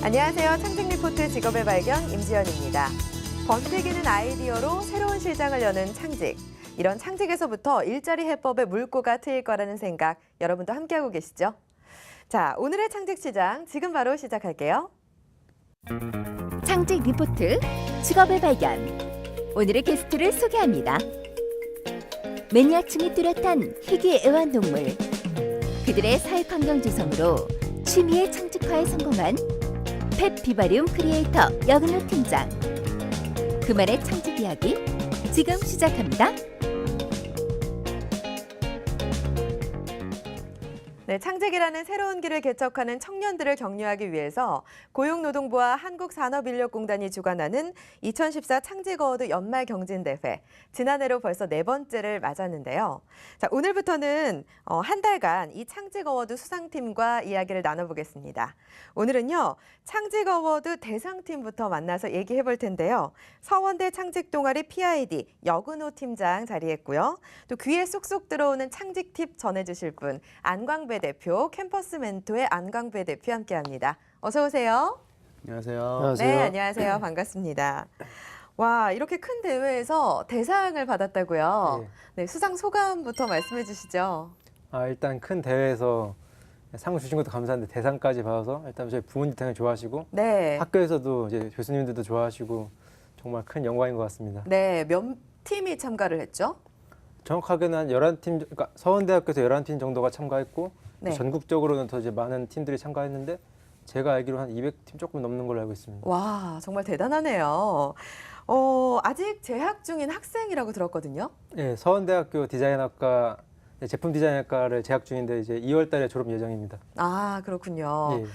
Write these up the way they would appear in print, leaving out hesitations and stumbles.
안녕하세요. 창직 리포트 직업의 발견 임지연입니다. 번뜩이는 아이디어로 새로운 시장을 여는 창직. 이런 창직에서부터 일자리 해법에 물꼬가 트일 거라는 생각 여러분도 함께하고 계시죠? 자, 오늘의 창직 시장 지금 바로 시작할게요. 창직 리포트 직업의 발견. 오늘의 게스트를 소개합니다. 매니아층이 뚜렷한 희귀 애완동물. 그들의 사육 환경 조성으로 취미의 창직화에 성공한 펫 비바리움 크리에이터 여근호 팀장. 그만의 창직 이야기 지금 시작합니다. 네, 창직이라는 새로운 길을 개척하는 청년들을 격려하기 위해서 고용노동부와 한국산업인력공단이 주관하는 2014 창직어워드 연말경진대회, 지난해로 벌써 4번째를 맞았는데요. 자, 오늘부터는 한 달간 이 창직어워드 수상팀과 이야기를 나눠보겠습니다. 오늘은요, 창직어워드 대상팀부터 만나서 얘기해 볼 텐데요. 서원대 창직동아리 PID 여근호 팀장 자리했고요. 또 귀에 쏙쏙 들어오는 창직 팁 전해주실 분, 안광배 대표, 캠퍼스 멘토의 안광배 대표 함께합니다. 어서 오세요. 안녕하세요. 네, 안녕하세요. 반갑습니다. 와, 이렇게 큰 대회에서 대상을 받았다고요? 네, 수상 소감부터 말씀해 주시죠. 일단 큰 대회에서 상 주신 것도 감사한데 대상까지 받아서 일단 저희 부모님 당연히 좋아하시고 네. 학교에서도 이제 교수님들도 좋아하시고 정말 큰 영광인 것 같습니다. 네, 몇 팀이 참가를 했죠? 정확하게는 한 11팀, 그러니까 서원대학교에서 11팀 정도가 참가했고 네. 전국적으로는 더 이제 많은 팀들이 참가했는데 제가 알기로 한 200팀 조금 넘는 걸로 알고 있습니다. 와, 정말 대단하네요. 아직 재학 중인 학생이라고 들었거든요. 네, 서원대학교 디자인학과 제품 디자인학과를 재학 중인데 이제 2월 달에 졸업 예정입니다. 아, 그렇군요. 예.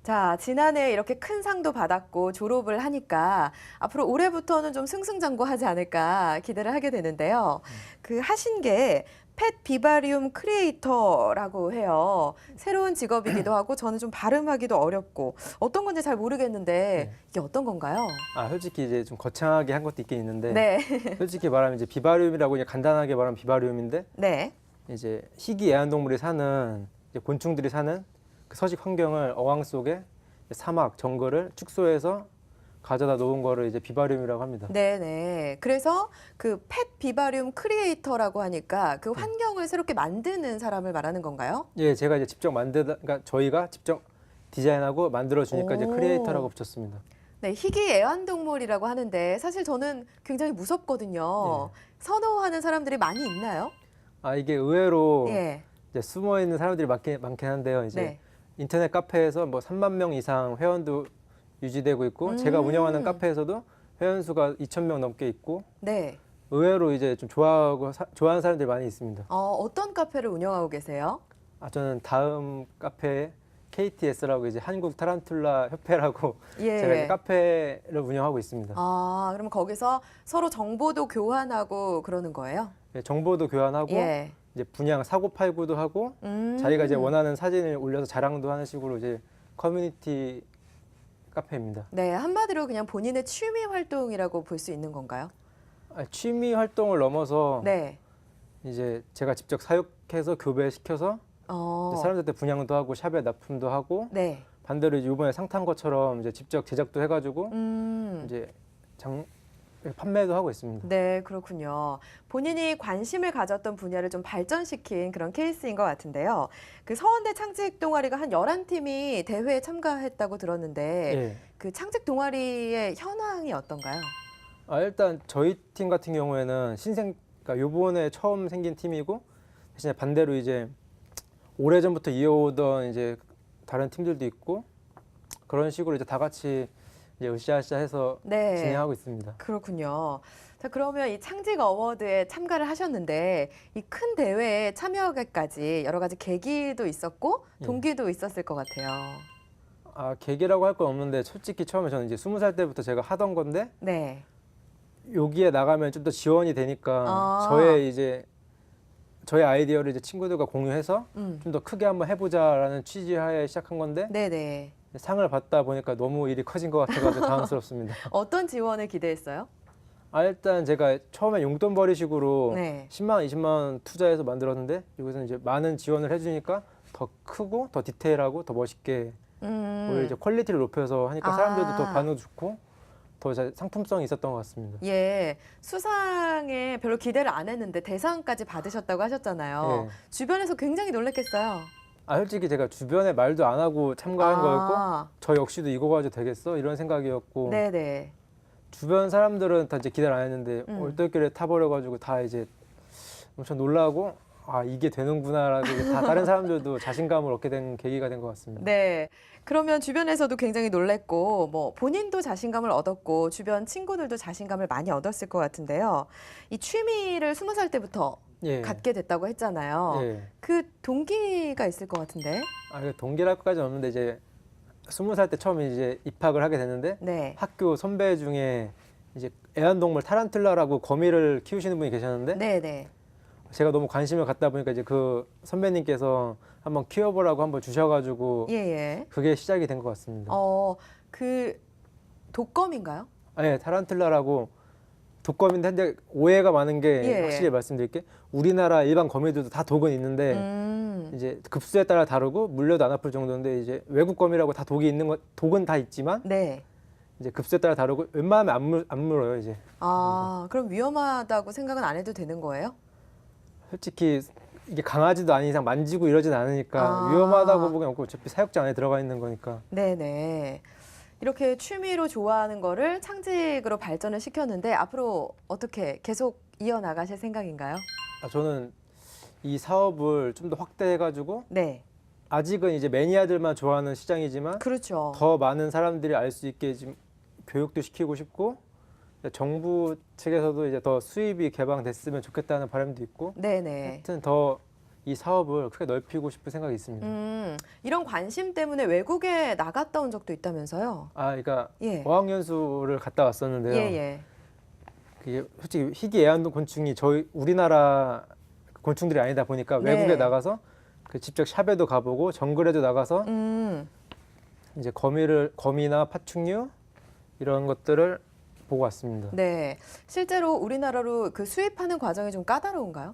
자, 지난해 이렇게 큰 상도 받았고 졸업을 하니까 앞으로 올해부터는 좀 승승장구하지 않을까 기대를 하게 되는데요. 그 하신 게 펫 비바리움 크리에이터라고 해요. 새로운 직업이기도 하고 저는 좀 발음하기도 어렵고 어떤 건지 잘 모르겠는데 이게 어떤 건가요? 솔직히 이제 좀 거창하게 한 것도 있긴 있는데 네. 솔직히 말하면 이제 비바리움이라고 그냥 간단하게 말하면 비바리움인데 네. 이제 희귀 애완동물이 사는 이제 곤충들이 사는 그 서식 환경을 어항 속에 사막, 정글을 축소해서 가져다 놓은 거를 이제 비바리움이라고 합니다. 네네. 그래서 그 펫 비바리움 크리에이터라고 하니까 그 환경을 새롭게 만드는 사람을 말하는 건가요? 예, 제가 이제 직접 그러니까 저희가 직접 디자인하고 만들어 주니까 이제 오. 크리에이터라고 붙였습니다. 네, 희귀 애완동물이라고 하는데 사실 저는 굉장히 무섭거든요. 선호하는 사람들이 많이 있나요? 이게 의외로 예. 이제 숨어 있는 사람들이 많긴 한데요. 이제 네. 인터넷 카페에서 뭐 3만 명 이상 회원도 유지되고 있고 제가 운영하는 카페에서도 회원 수가 2,000명 넘게 있고 네. 의외로 이제 좀 좋아하는 사람들이 많이 있습니다. 어떤 카페를 운영하고 계세요? 저는 다음 카페 KTS라고 이제 한국 타란툴라 협회라고 예. 제가 이제 카페를 운영하고 있습니다. 그럼 거기서 서로 정보도 교환하고 그러는 거예요? 예, 정보도 교환하고 예. 이제 분양 사고 팔고도 하고 자기가 이제 원하는 사진을 올려서 자랑도 하는 식으로 이제 커뮤니티 카페입니다. 네, 한마디로 그냥 본인의 취미 활동이라고 볼 수 있는 건가요? 취미 활동을 넘어서 네. 이제 제가 직접 사육해서 교배시켜서 이제 사람들한테 분양도 하고 샵에 납품도 하고 네. 반대로 이제 이번에 상 탄 것처럼 이제 직접 제작도 해가지고 이제 판매도 하고 있습니다. 네, 그렇군요. 본인이 관심을 가졌던 분야를 좀 발전시킨 그런 케이스인 것 같은데요. 그 서원대 창직 동아리가 한 11팀이 대회에 참가했다고 들었는데 예. 그 창직 동아리의 현황이 어떤가요? 일단 저희 팀 같은 경우에는 그러니까 요번에 처음 생긴 팀이고 대신에 반대로 이제 오래전부터 이어오던 이제 다른 팀들도 있고 그런 식으로 이제 다 같이 이제 으쌰으쌰 해서 네. 진행하고 있습니다. 그렇군요. 자, 그러면 이 창직 어워드에 참가를 하셨는데 이 큰 대회에 참여하기까지 여러 가지 계기도 있었고 동기도 있었을 것 같아요. 계기라고 할 건 없는데 솔직히 처음에 저는 이제 20살 때부터 제가 하던 건데 네. 여기에 나가면 좀 더 지원이 되니까 저의 아이디어를 이제 친구들과 공유해서 좀 더 크게 한번 해보자라는 취지하에 시작한 건데 네네. 상을 받다 보니까 너무 일이 커진 것 같아가지고 당황스럽습니다. 어떤 지원을 기대했어요? 일단 제가 처음에 용돈벌이식으로 네. 10만 원, 20만 원 투자해서 만들었는데 여기서 이제 많은 지원을 해주니까 더 크고 더 디테일하고 더 멋있게 오히려 이제 퀄리티를 높여서 하니까 사람들도 더 반응 좋고 더 상품성이 있었던 것 같습니다. 예, 수상에 별로 기대를 안 했는데 대상까지 받으셨다고 하셨잖아요. 예. 주변에서 굉장히 놀랐겠어요. 솔직히 제가 주변에 말도 안 하고 참가한 거였고 저 역시도 이거 가지고 되겠어 이런 생각이었고 네네. 주변 사람들은 다 이제 기대를 안 했는데 얼떨결에 타버려가지고 다 이제 엄청 놀라고 이게 되는구나라고 다 다른 사람들도 자신감을 얻게 된 계기가 된 것 같습니다. 네. 그러면 주변에서도 굉장히 놀랬고, 뭐 본인도 자신감을 얻었고, 주변 친구들도 자신감을 많이 얻었을 것 같은데요. 이 취미를 20살 때부터 예. 갖게 됐다고 했잖아요. 예. 그 동기가 있을 것 같은데. 동기랄 것까지는 없는데 이제 20살 때 처음 이제 입학을 하게 됐는데 네. 학교 선배 중에 이제 애완동물 타란툴라라고 거미를 키우시는 분이 계셨는데 네네. 제가 너무 관심을 갖다 보니까 이제 그 선배님께서 한번 키워보라고 한번 주셔가지고 예예. 그게 시작이 된 것 같습니다. 그 독거미인가요? 네, 타란툴라라고 독거미인데 근데 오해가 많은 게 예. 확실히 말씀드릴게 우리나라 일반 거미들도 다 독은 있는데 이제 급수에 따라 다르고 물려도 안 아플 정도인데 이제 외국 거미라고 다 독이 있는 거 독은 다 있지만 네. 이제 급수에 따라 다르고 웬만하면 안 물어요 이제. 그럼 위험하다고 생각은 안 해도 되는 거예요? 솔직히 이게 강아지도 아닌 이상 만지고 이러진 않으니까 위험하다고 보기엔 없고 어차피 사육장 안에 들어가 있는 거니까. 네네. 이렇게 취미로 좋아하는 거를 창직으로 발전을 시켰는데 앞으로 어떻게 계속 이어나가실 생각인가요? 저는 이 사업을 좀 더 확대해가지고 네. 아직은 이제 매니아들만 좋아하는 시장이지만 그렇죠. 더 많은 사람들이 알 수 있게 지금 교육도 시키고 싶고 정부 측에서도 이제 더 수입이 개방됐으면 좋겠다는 바람도 있고 네네. 하여튼 더 이 사업을 크게 넓히고 싶은 생각이 있습니다. 이런 관심 때문에 외국에 나갔다 온 적도 있다면서요? 그러니까 예. 어학연수를 갔다 왔었는데요. 예예. 그게 솔직히 희귀 애완동 곤충이 저희 우리나라 곤충들이 아니다 보니까 네. 외국에 나가서 그 직접 샵에도 가보고 정글에도 나가서 이제 거미나 파충류 이런 것들을 보고 왔습니다. 네. 실제로 우리나라로 그 수입하는 과정이 좀 까다로운가요?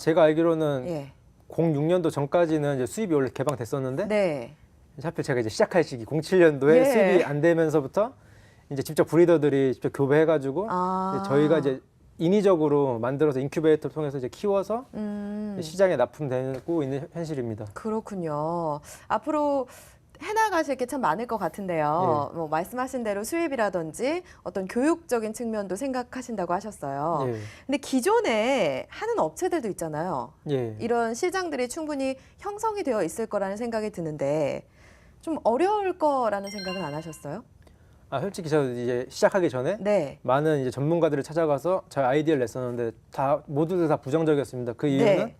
제가 알기로는 예. 06년도 전까지는 이제 수입이 원래 개방됐었는데 네. 하필 제가 이제 시작할 시기 07년도에 예. 수입이 안 되면서부터 이제 직접 브리더들이 직접 교배해가지고 이제 저희가 이제 인위적으로 만들어서 인큐베이터를 통해서 이제 키워서 시장에 납품되고 있는 현실입니다. 그렇군요. 앞으로 해나가실 게 참 많을 것 같은데요. 뭐 말씀하신 대로 수입이라든지 어떤 교육적인 측면도 생각하신다고 하셨어요. 예. 근데 기존에 하는 업체들도 있잖아요. 예. 이런 시장들이 충분히 형성이 되어 있을 거라는 생각이 드는데 좀 어려울 거라는 생각은 안 하셨어요? 솔직히 저 이제 시작하기 전에 네. 많은 이제 전문가들을 찾아가서 제 아이디어를 냈었는데 모두들 다 부정적이었습니다. 그 이유는 네.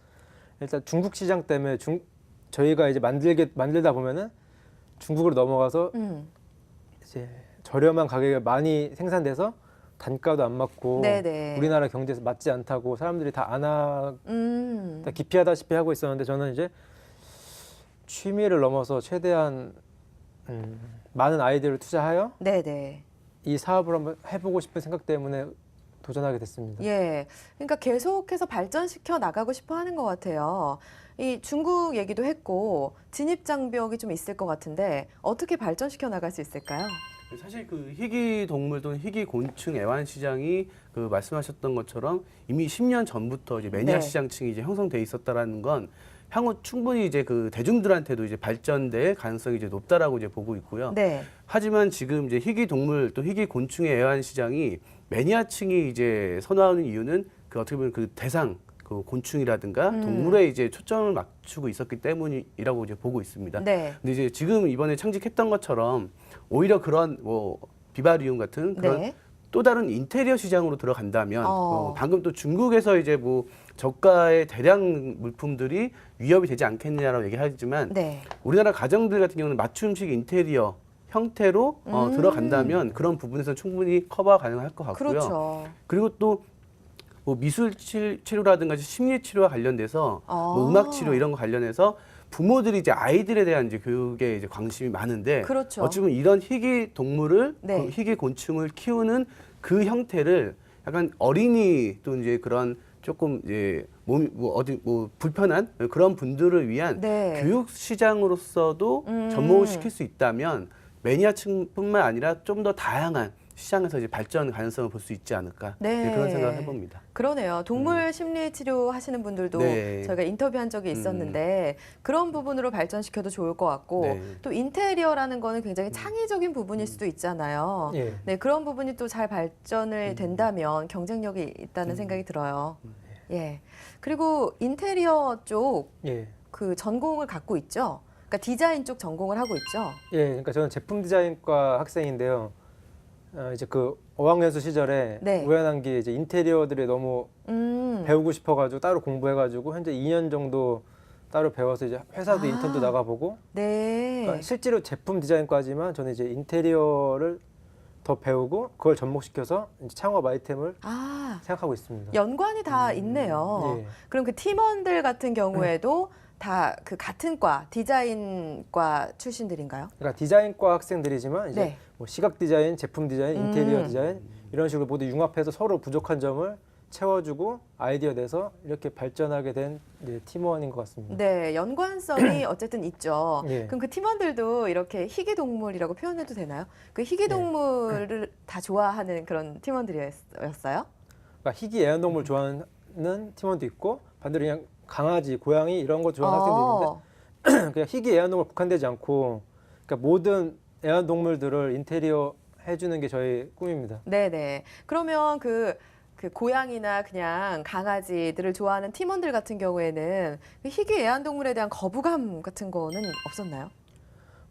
일단 중국 시장 때문에 저희가 이제 만들다 보면은 중국으로 넘어가서 이제 저렴한 가격에 많이 생산돼서 단가도 안 맞고 네네. 우리나라 경제에서 맞지 않다고 사람들이 다 다 기피하다시피 하고 있었는데 저는 이제 취미를 넘어서 최대한 많은 아이디어를 투자하여 네네. 이 사업을 한번 해보고 싶은 생각 때문에 도전하게 됐습니다. 예. 그러니까 계속해서 발전시켜 나가고 싶어 하는 것 같아요. 이 중국 얘기도 했고 진입 장벽이 좀 있을 것 같은데 어떻게 발전시켜 나갈 수 있을까요? 사실 그 희귀 동물 또는 희귀 곤충 애완 시장이 그 말씀하셨던 것처럼 이미 10년 전부터 이제 매니아 네. 시장층이 이제 형성돼 있었다라는 건 향후 충분히 이제 그 대중들한테도 이제 발전될 가능성이 이제 높다라고 이제 보고 있고요. 네. 하지만 지금 이제 희귀 동물 또 희귀 곤충의 애완 시장이 매니아층이 이제 선호하는 이유는 그 어떻게 보면 그 대상 그 곤충이라든가 동물에 이제 초점을 맞추고 있었기 때문이라고 이제 보고 있습니다. 네. 근데 이제 지금 이번에 창직했던 것처럼 오히려 그런 뭐 비바리움 같은 그런 네. 또 다른 인테리어 시장으로 들어간다면 방금 또 중국에서 이제 뭐 저가의 대량 물품들이 위협이 되지 않겠느냐라고 얘기하지만 네. 우리나라 가정들 같은 경우는 맞춤식 인테리어 형태로 들어간다면 그런 부분에서 충분히 커버가 가능할 것 같고요. 그렇죠. 그리고 또 뭐 미술 치료라든가 심리 치료와 관련돼서 뭐 음악 치료 이런 거 관련해서 부모들이 이제 아이들에 대한 이제 교육에 이제 관심이 많은데 그렇죠. 어쩌면 이런 희귀 동물을 네. 그 희귀 곤충을 키우는 그 형태를 약간 어린이 또 이제 그런 조금 이제 몸 뭐 어디 뭐 불편한 그런 분들을 위한 네. 교육 시장으로서도 접목을 시킬 수 있다면 매니아층뿐만 아니라 좀 더 다양한 시장에서 이제 발전 가능성을 볼 수 있지 않을까 네. 그런 생각을 해봅니다. 그러네요. 동물 심리 치료 하시는 분들도 네. 저희가 인터뷰한 적이 있었는데 그런 부분으로 발전시켜도 좋을 것 같고 네. 또 인테리어라는 거는 굉장히 창의적인 부분일 수도 있잖아요. 예. 네, 그런 부분이 또 잘 발전을 된다면 경쟁력이 있다는 생각이 들어요. 예. 그리고 인테리어 쪽 예. 그 전공을 갖고 있죠. 그러니까 디자인 쪽 전공을 하고 있죠. 예, 그러니까 저는 제품 디자인과 학생인데요. 이제 그 어학연수 시절에 네. 우연한 게 이제 인테리어들이 너무 배우고 싶어가지고 따로 공부해가지고 현재 2년 정도 따로 배워서 이제 회사도 인턴도 나가보고 네. 그러니까 실제로 제품 디자인과지만 저는 이제 인테리어를 더 배우고 그걸 접목시켜서 이제 창업 아이템을 아, 생각하고 있습니다. 연관이 다 있네요. 예. 그럼 그 팀원들 같은 경우에도 다 그 같은 과 디자인과 출신들인가요? 그러니까 디자인과 학생들이지만 이제 네. 뭐 시각 디자인, 제품 디자인, 인테리어 디자인 이런 식으로 모두 융합해서 서로 부족한 점을 채워주고 아이디어 내서 이렇게 발전하게 된 이제 팀원인 것 같습니다. 네, 연관성이 어쨌든 있죠. 예. 그럼 그 팀원들도 이렇게 희귀 동물이라고 표현해도 되나요? 그 희귀 네. 동물을 다 좋아하는 그런 팀원들이었어요? 그러니까 희귀 애완동물 좋아하는 팀원도 있고 반대로 그냥 강아지, 고양이 이런 거 좋아하는 학생도 있는데 그냥 희귀 애완동물 국한되지 않고 그러니까 모든 애완동물들을 인테리어 해주는 게 저희 꿈입니다. 네네. 그러면 그 고양이나 그냥 강아지들을 좋아하는 팀원들 같은 경우에는 그 희귀 애완동물에 대한 거부감 같은 거는 없었나요?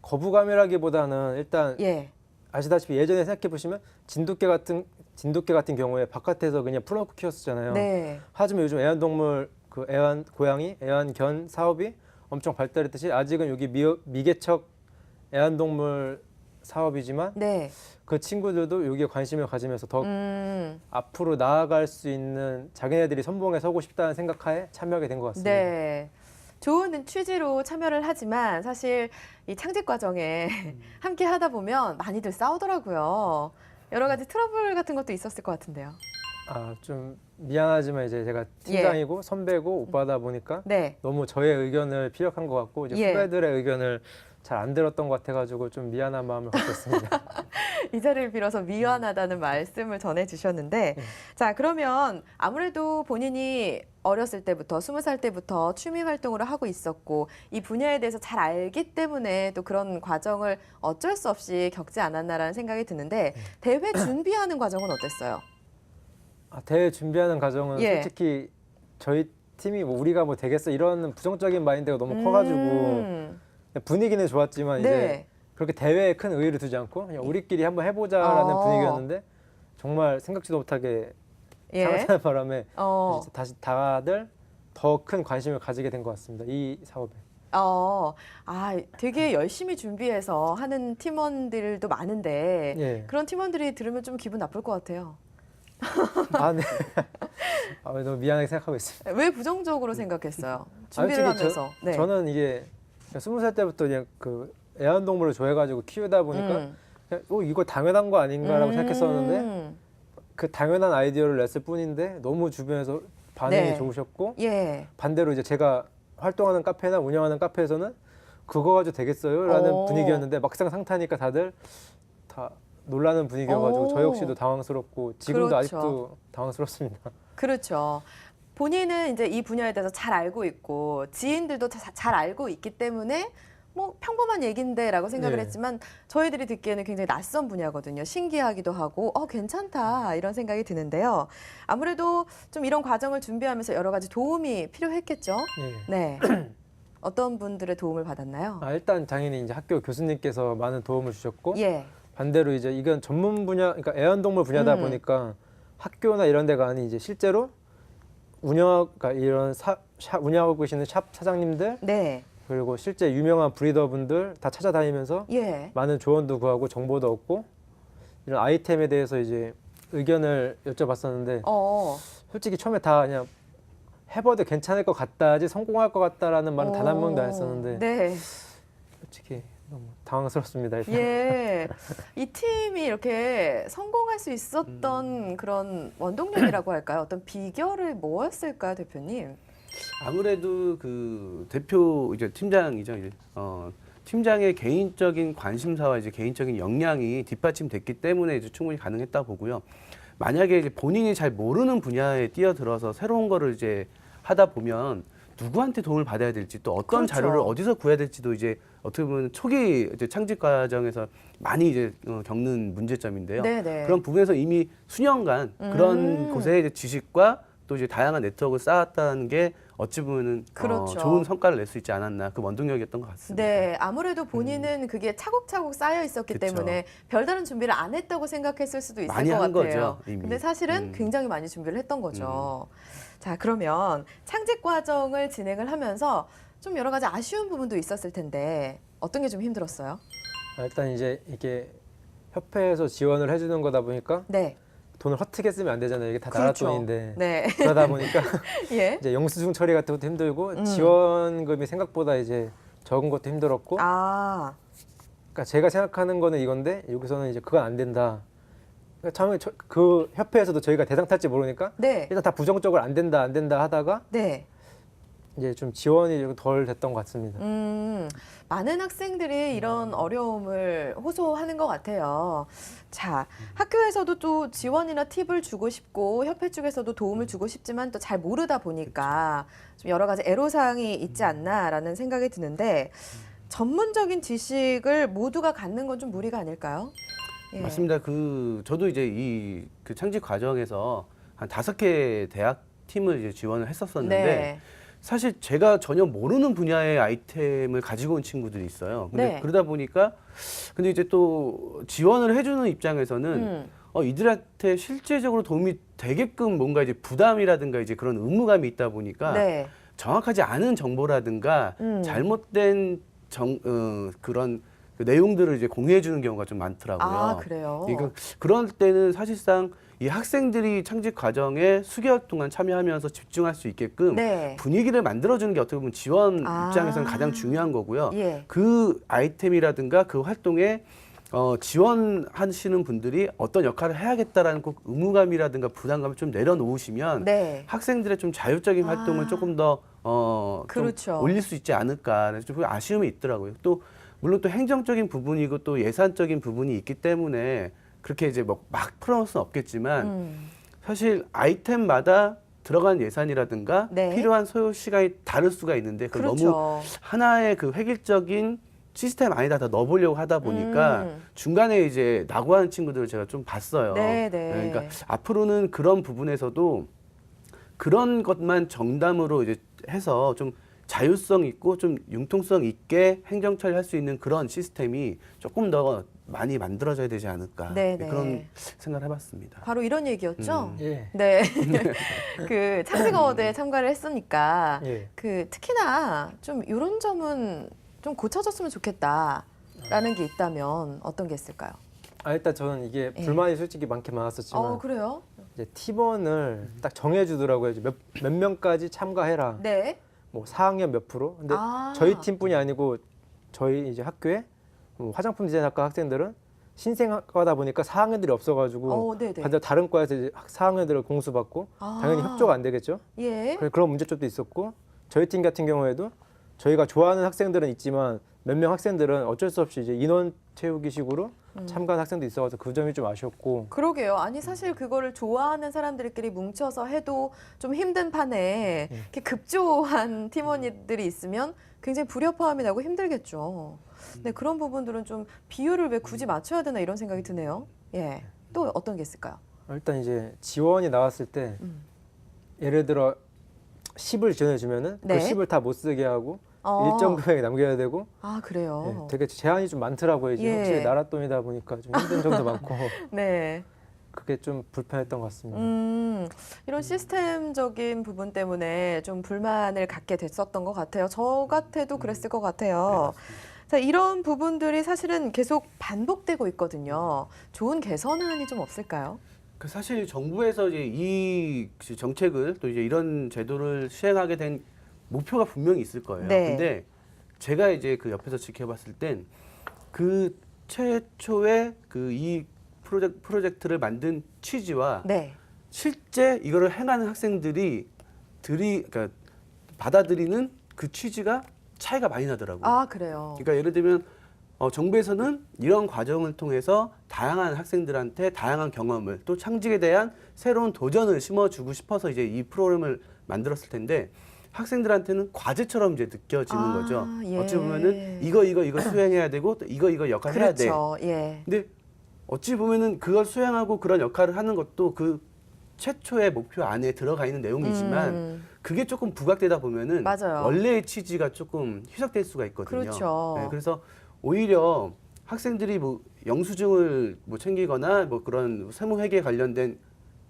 거부감이라기보다는 일단 예. 아시다시피 예전에 생각해 보시면 진돗개 같은 경우에 바깥에서 그냥 풀어놓고 키웠었잖아요. 네. 하지만 요즘 애완동물 그 고양이, 애완견 사업이 엄청 발달했듯이 아직은 여기 미개척 애완동물 사업이지만 네. 그 친구들도 여기에 관심을 가지면서 더 음. 앞으로 나아갈 수 있는 자기네들이 선봉에 서고 싶다는 생각하에 참여하게 된 것 같습니다. 네. 좋은 취지로 참여를 하지만 사실 이 창직 과정에 함께 하다 보면 많이들 싸우더라고요. 여러 가지 트러블 같은 것도 있었을 것 같은데요. 좀 미안하지만 이제 제가 팀장이고 선배고 오빠다 보니까 네. 너무 저의 의견을 피력한 것 같고 이제 예. 후배들의 의견을 잘 안 들었던 것 같아가지고 좀 미안한 마음을 갖고 있습니다. 이 자리를 빌어서 미안하다는 말씀을 전해주셨는데 자 그러면 아무래도 본인이 어렸을 때부터 20살 때부터 취미 활동을 하고 있었고 이 분야에 대해서 잘 알기 때문에 또 그런 과정을 어쩔 수 없이 겪지 않았나라는 생각이 드는데 대회 준비하는 과정은 어땠어요? 대회 준비하는 과정은 예. 솔직히 저희 팀이 뭐 우리가 뭐 되겠어 이런 부정적인 마인드가 너무 커가지고 분위기는 좋았지만 이제 네. 그렇게 대회에 큰 의의를 두지 않고 그냥 우리끼리 한번 해보자라는 분위기였는데 정말 생각지도 못하게 예. 상하는 바람에 어. 다시 다들 더 큰 관심을 가지게 된 것 같습니다. 이 사업에. 되게 열심히 준비해서 하는 팀원들도 많은데 예. 그런 팀원들이 들으면 좀 기분 나쁠 것 같아요. 네. 너무 미안하게 생각하고 있습니다. 왜 부정적으로 생각했어요? 준비를 솔직히 하면서. 네. 저는 이게 20살 때부터 그냥 그 애완동물을 좋아해가지고 키우다 보니까 그냥, 이거 당연한 거 아닌가라고 생각했었는데 그 당연한 아이디어를 냈을 뿐인데 너무 주변에서 반응이 네. 좋으셨고 예. 반대로 이제 제가 활동하는 카페나 운영하는 카페에서는 그거 가지고 되겠어요? 라는 오. 분위기였는데 막상 상타니까 다들 다 놀라는 분위기여가지고 오. 저 역시도 당황스럽고 지금도 그렇죠. 아직도 당황스럽습니다. 그렇죠. 본인은 이제 이 분야에 대해서 잘 알고 있고 지인들도 잘 알고 있기 때문에 뭐 평범한 얘긴데라고 생각을 네. 했지만 저희들이 듣기에는 굉장히 낯선 분야거든요. 신기하기도 하고 괜찮다 이런 생각이 드는데요. 아무래도 좀 이런 과정을 준비하면서 여러 가지 도움이 필요했겠죠. 예. 네. 어떤 분들의 도움을 받았나요? 일단 당연히 이제 학교 교수님께서 많은 도움을 주셨고 예. 반대로 이제 이건 전문 분야, 그러니까 애완동물 분야다 보니까 학교나 이런 데가 아닌 이제 실제로 그러니까 이런 운영하고 계시는 샵 사장님들 네. 그리고 실제 유명한 브리더분들 다 찾아다니면서 예. 많은 조언도 구하고 정보도 얻고 이런 아이템에 대해서 이제 의견을 여쭤봤었는데 솔직히 처음에 다 그냥 해봐도 괜찮을 것 같다지 성공할 것 같다라는 말은 단 한 명도 안 했었는데 네. 솔직히 너무 당황스럽습니다. 일단. 예, 이 팀이 이렇게 성공할 수 있었던 그런 원동력이라고 할까요? 어떤 비결을 뭐였을까요, 대표님? 아무래도 그 대표 이제 팀장이죠. 이제 팀장의 개인적인 관심사와 이제 개인적인 역량이 뒷받침됐기 때문에 이제 충분히 가능했다 보고요. 만약에 이제 본인이 잘 모르는 분야에 뛰어들어서 새로운 거를 이제 하다 보면 누구한테 도움을 받아야 될지 또 어떤 그렇죠. 자료를 어디서 구해야 될지도 이제 어떻게 보면 초기 이제 창직 과정에서 많이 이제 겪는 문제점인데요. 네네. 그런 부분에서 이미 수년간 그런 곳에 이제 지식과 또 이제 다양한 네트워크를 쌓았다는 게 어찌 보면은 그렇죠. 좋은 성과를 낼 수 있지 않았나 그 원동력이었던 것 같습니다. 네, 아무래도 본인은 그게 차곡차곡 쌓여 있었기 그쵸. 때문에 별다른 준비를 안 했다고 생각했을 수도 있을 많이 것 한 같아요. 거죠, 이미. 근데 사실은 음. 굉장히 많이 준비를 했던 거죠. 자, 그러면 창직 과정을 진행을 하면서 좀 여러 가지 아쉬운 부분도 있었을 텐데 어떤 게 좀 힘들었어요? 일단 이제 이게 협회에서 지원을 해주는 거다 보니까 네. 돈을 허투게 쓰면 안 되잖아요. 이게 다 나라 그렇죠. 돈인데. 네. 그러다 보니까 예. 이제 영수증 처리 같은 것도 힘들고 지원금이 생각보다 이제 적은 것도 힘들었고. 아, 그러니까 제가 생각하는 거는 이건데 여기서는 이제 그건 안 된다. 그러니까 처음에 그 협회에서도 저희가 대상 탈지 모르니까 네. 일단 다 부정적으로 안 된다 하다가 네. 이제 좀 지원이 좀 덜 됐던 것 같습니다. 많은 학생들이 이런 어려움을 호소하는 것 같아요. 자, 학교에서도 또 지원이나 팁을 주고 싶고 협회 쪽에서도 도움을 주고 싶지만 또 잘 모르다 보니까 좀 여러 가지 애로사항이 있지 않나라는 생각이 드는데 전문적인 지식을 모두가 갖는 건 좀 무리가 아닐까요? 예. 맞습니다. 저도 이제 그 창직 과정에서 한 5개 대학 팀을 이제 지원을 했었었는데 네. 사실 제가 전혀 모르는 분야의 아이템을 가지고 온 친구들이 있어요. 근데 네. 그러다 보니까 근데 이제 또 지원을 해주는 입장에서는 이들한테 실제적으로 도움이 되게끔 뭔가 이제 부담이라든가 이제 그런 의무감이 있다 보니까 네. 정확하지 않은 정보라든가 잘못된 그런 그 내용들을 이제 공유해 주는 경우가 좀 많더라고요. 아, 그래요? 그러니까 그럴 때는 사실상 이 학생들이 창직 과정에 수개월 동안 참여하면서 집중할 수 있게끔 네. 분위기를 만들어주는 게 어떻게 보면 지원 아. 입장에서는 가장 중요한 거고요. 예. 그 아이템이라든가 그 활동에 지원하시는 분들이 어떤 역할을 해야겠다라는 꼭 의무감이라든가 부담감을 좀 내려놓으시면 네. 학생들의 좀 자율적인 활동을 조금 더 그렇죠. 좀 올릴 수 있지 않을까. 그래서 좀 아쉬움이 있더라고요. 또 물론 또 행정적인 부분이고 또 예산적인 부분이 있기 때문에 그렇게 이제 막 풀어놓을 수는 없겠지만 사실 아이템마다 들어간 예산이라든가 네. 필요한 소요 시간이 다를 수가 있는데 그걸 그렇죠. 너무 하나의 그 획일적인 시스템 안에다 다 넣어보려고 하다 보니까 중간에 이제 낙오하는 친구들을 제가 좀 봤어요. 네, 네. 그러니까 앞으로는 그런 부분에서도 그런 것만 정담으로 이제 해서 좀 자율성 있고 좀 융통성 있게 행정 처리할 수 있는 그런 시스템이 조금 더 많이 만들어져야 되지 않을까 네, 네. 그런 생각을 해봤습니다. 바로 이런 얘기였죠? 예. 네. 그 창직 어워드에 참가를 했으니까 예. 그 특히나 좀 이런 점은 좀 고쳐졌으면 좋겠다라는 게 있다면 어떤 게 있을까요? 일단 저는 이게 예. 불만이 솔직히 많긴 많았었지만 그래요? 이제 팀원을 딱 정해주더라고요. 이제 몇 명까지 참가해라. 네. 뭐 4학년 몇 프로. 근데 아. 저희 팀뿐이 아니고 저희 이제 학교에 화장품 디자인학과 학생들은 신생학과다 보니까 4학년들이 없어가지고 네네. 반대로 다른 과에서 이제 4학년들을 공수받고 당연히 협조가 안 되겠죠. 예. 그런 문제점도 있었고 저희 팀 같은 경우에도 저희가 좋아하는 학생들은 있지만 몇 명 학생들은 어쩔 수 없이 이제 인원 채우기식으로 참가한 학생도 있어서 그 점이 좀 아쉬웠고. 그러게요. 아니 사실 그거를 좋아하는 사람들끼리 뭉쳐서 해도 좀 힘든 판에 이렇게 급조한 팀원들이 있으면 굉장히 불협화음이 나고 힘들겠죠. 네, 그런 부분들은 좀 비율을 왜 굳이 맞춰야 되나 이런 생각이 드네요. 예. 또 어떤 게 있을까요? 일단 이제 지원이 나왔을 때 예를 들어 10을 지원해주면은 네. 그 10을 다 못 쓰게 하고 어. 일정 금액 남겨야 되고 아, 그래요? 되게 제한이 좀 많더라고요. 이제 예. 확실히 나라 돈이다 보니까 좀 힘든 점도 많고 네. 그게 좀 불편했던 것 같습니다. 이런 시스템적인 부분 때문에 좀 불만을 갖게 됐었던 것 같아요. 저 같아도 그랬을 것 같아요. 자, 이런 부분들이 사실은 계속 반복되고 있거든요. 좋은 개선안이 좀 없을까요? 그 사실 정부에서 이제 이 정책을 또 이제 이런 제도를 시행하게 된 목표가 분명히 있을 거예요. 네. 근데 제가 이제 그 옆에서 지켜봤을 땐 그 최초의 그 이 프로젝트를 만든 취지와 네. 실제 이거를 행하는 학생들이 그러니까 받아들이는 그 취지가 차이가 많이 나더라고요. 아, 그래요. 그러니까 예를 들면 정부에서는 이런 과정을 통해서 다양한 학생들한테 다양한 경험을 또 창직에 대한 새로운 도전을 심어주고 싶어서 이제 이 프로그램을 만들었을 텐데 학생들한테는 과제처럼 이제 느껴지는 아, 거죠. 예. 어찌 보면은 이거 수행해야 되고 또 이거 역할 해야 돼. 그렇죠. 예. 근데 어찌 보면은 그걸 수행하고 그런 역할을 하는 것도 그 최초의 목표 안에 들어가 있는 내용이지만 그게 조금 부각되다 보면은 맞아요. 원래의 취지가 조금 희석될 수가 있거든요. 그렇죠. 네, 그래서 오히려 학생들이 뭐 영수증을 뭐 챙기거나 뭐 그런 세무회계에 관련된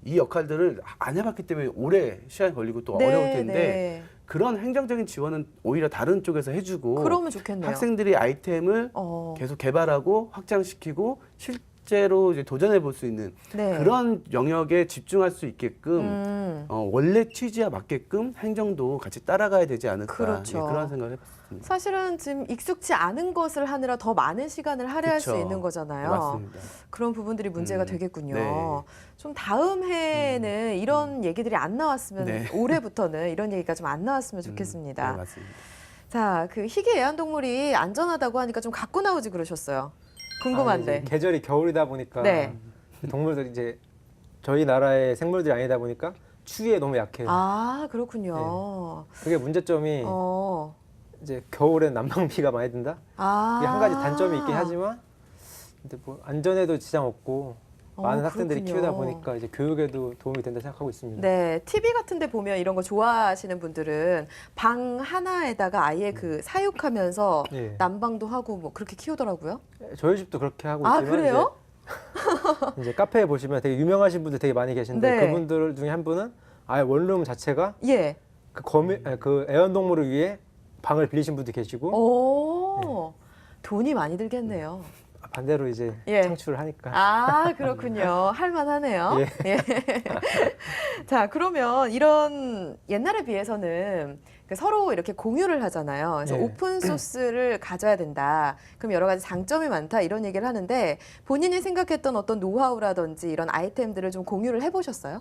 이 역할들을 안 해봤기 때문에 오래 시간이 걸리고 또 어려울 텐데 네. 그런 행정적인 지원은 오히려 다른 쪽에서 해주고 그러면 좋겠네요. 학생들이 아이템을 계속 개발하고 확장시키고 실제로 이제 도전해 볼 수 있는 네. 그런 영역에 집중할 수 있게끔 원래 취지와 맞게끔 행정도 같이 따라가야 되지 않을까 그렇죠. 예, 그런 생각을 해봤습니다. 사실은 지금 익숙치 않은 것을 하느라 더 많은 시간을 할애할 수 그쵸. 있는 거잖아요. 맞습니다. 그런 부분들이 문제가 되겠군요. 네. 좀 다음 해에는 이런 얘기들이 안 나왔으면 네. 올해부터는 이런 얘기가 좀 안 나왔으면 네, 좋겠습니다. 맞습니다. 자, 그 희귀 애완동물이 안전하다고 하니까 좀 갖고 나오지 그러셨어요. 궁금한데. 이제 계절이 겨울이다 보니까 네. 동물들이 이제 저희 나라의 생물들이 아니다 보니까 추위에 너무 약해요. 아, 그렇군요. 그게 문제점이 어. 이제 겨울엔 난방비가 많이 든다. 아. 이게 한 가지 단점이 있긴 하지만 근데 뭐 안전에도 지장 없고 많은 학생들이 그렇군요. 키우다 보니까 이제 교육에도 도움이 된다 생각하고 있습니다. 네, TV 같은 데 보면 이런 거 좋아하시는 분들은 방 하나에다가 아예 그 사육하면서 예. 난방도 하고 뭐 그렇게 키우더라고요. 저희 집도 그렇게 하고 아, 있지만 그래요? 이제 카페에 보시면 되게 유명하신 분들 되게 많이 계신데 네. 그분들 중에 한 분은 아예 원룸 자체가 예. 그 애완동물을 위해 방을 빌리신 분도 계시고 오. 돈이 많이 들겠네요. 반대로 이제 예. 창출을 하니까 아, 그렇군요. 할만하네요. 예. 예. 자, 그러면 이런 옛날에 비해서는 그 서로 이렇게 공유를 하잖아요. 그래서 예. 오픈 소스를 가져야 된다. 그럼 여러 가지 장점이 많다. 이런 얘기를 하는데 본인이 생각했던 어떤 노하우라든지 이런 아이템들을 좀 공유를 해보셨어요?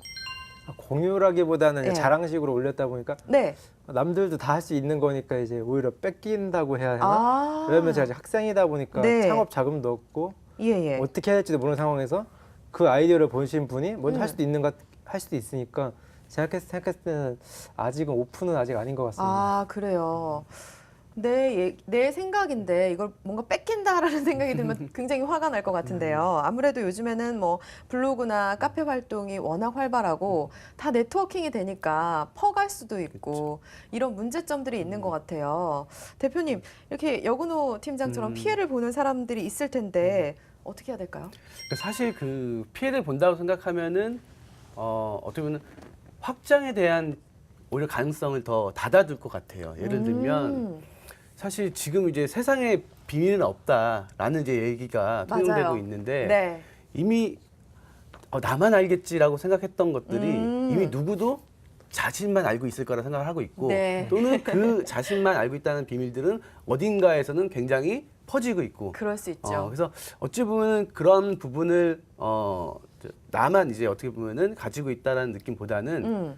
공유라기보다는 이제 예. 자랑식으로 올렸다 보니까 네. 남들도 다 할 수 있는 거니까 이제 오히려 뺏긴다고 해야 하나? 아. 왜냐면 제가 아직 학생이다 보니까 네. 창업 자금도 없고 예, 예. 어떻게 해야 할지도 모르는 상황에서 그 아이디어를 보신 분이 먼저 할 수도 할 수도 있으니까 생각했을 때는 아직은 오픈은 아직 아닌 것 같습니다. 아, 그래요. 내 생각인데 이걸 뭔가 뺏긴다라는 생각이 들면 굉장히 화가 날 것 같은데요. 아무래도 요즘에는 뭐 블로그나 카페 활동이 워낙 활발하고 다 네트워킹이 되니까 퍼갈 수도 있고 이런 문제점들이 있는 것 같아요. 대표님, 이렇게 여근호 팀장처럼 피해를 보는 사람들이 있을 텐데 어떻게 해야 될까요? 사실 그 피해를 본다고 생각하면은 어떻게 보면 확장에 대한 오히려 가능성을 더 닫아둘 것 같아요. 예를 들면 사실 지금 이제 세상에 비밀은 없다라는 이제 얘기가 통용되고 맞아요. 있는데 네. 이미 나만 알겠지라고 생각했던 것들이 이미 누구도 자신만 알고 있을 거라 생각을 하고 있고 네. 또는 그 자신만 알고 있다는 비밀들은 어딘가에서는 굉장히 퍼지고 있고 그럴 수 있죠. 그래서 어찌 보면 그런 부분을 나만 이제 어떻게 보면은 가지고 있다라는 느낌보다는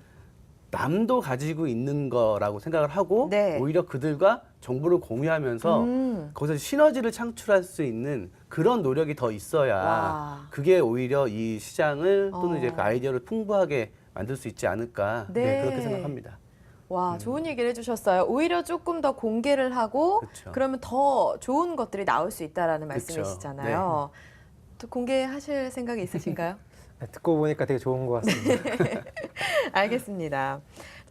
남도 가지고 있는 거라고 생각을 하고 네. 오히려 그들과 정보를 공유하면서 거기서 시너지를 창출할 수 있는 그런 노력이 더 있어야 와. 그게 오히려 이 시장을 또는 이제 어. 그 아이디어를 풍부하게 만들 수 있지 않을까 네. 그렇게 생각합니다. 와, 좋은 얘기를 해주셨어요. 오히려 조금 더 공개를 하고 그쵸. 그러면 더 좋은 것들이 나올 수 있다라는 그쵸. 말씀이시잖아요. 또 공개하실 생각이 있으신가요? 듣고 보니까 되게 좋은 것 같습니다. 알겠습니다.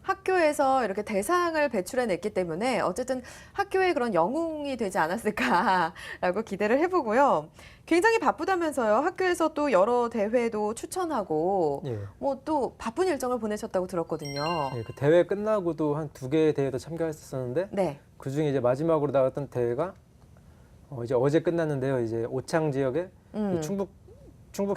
학교에서 이렇게 대상을 배출해냈기 때문에 어쨌든 학교에 그런 영웅이 되지 않았을까라고 기대를 해보고요. 굉장히 바쁘다면서요. 학교에서 또 여러 대회도 추천하고 예. 뭐 또 바쁜 일정을 보내셨다고 들었거든요. 예, 그 대회 끝나고도 한 2개의 대회도 참가했었는데 네. 그 중에 이제 마지막으로 나갔던 대회가 이제 어제 끝났는데요. 이제 오창 지역에 이 충북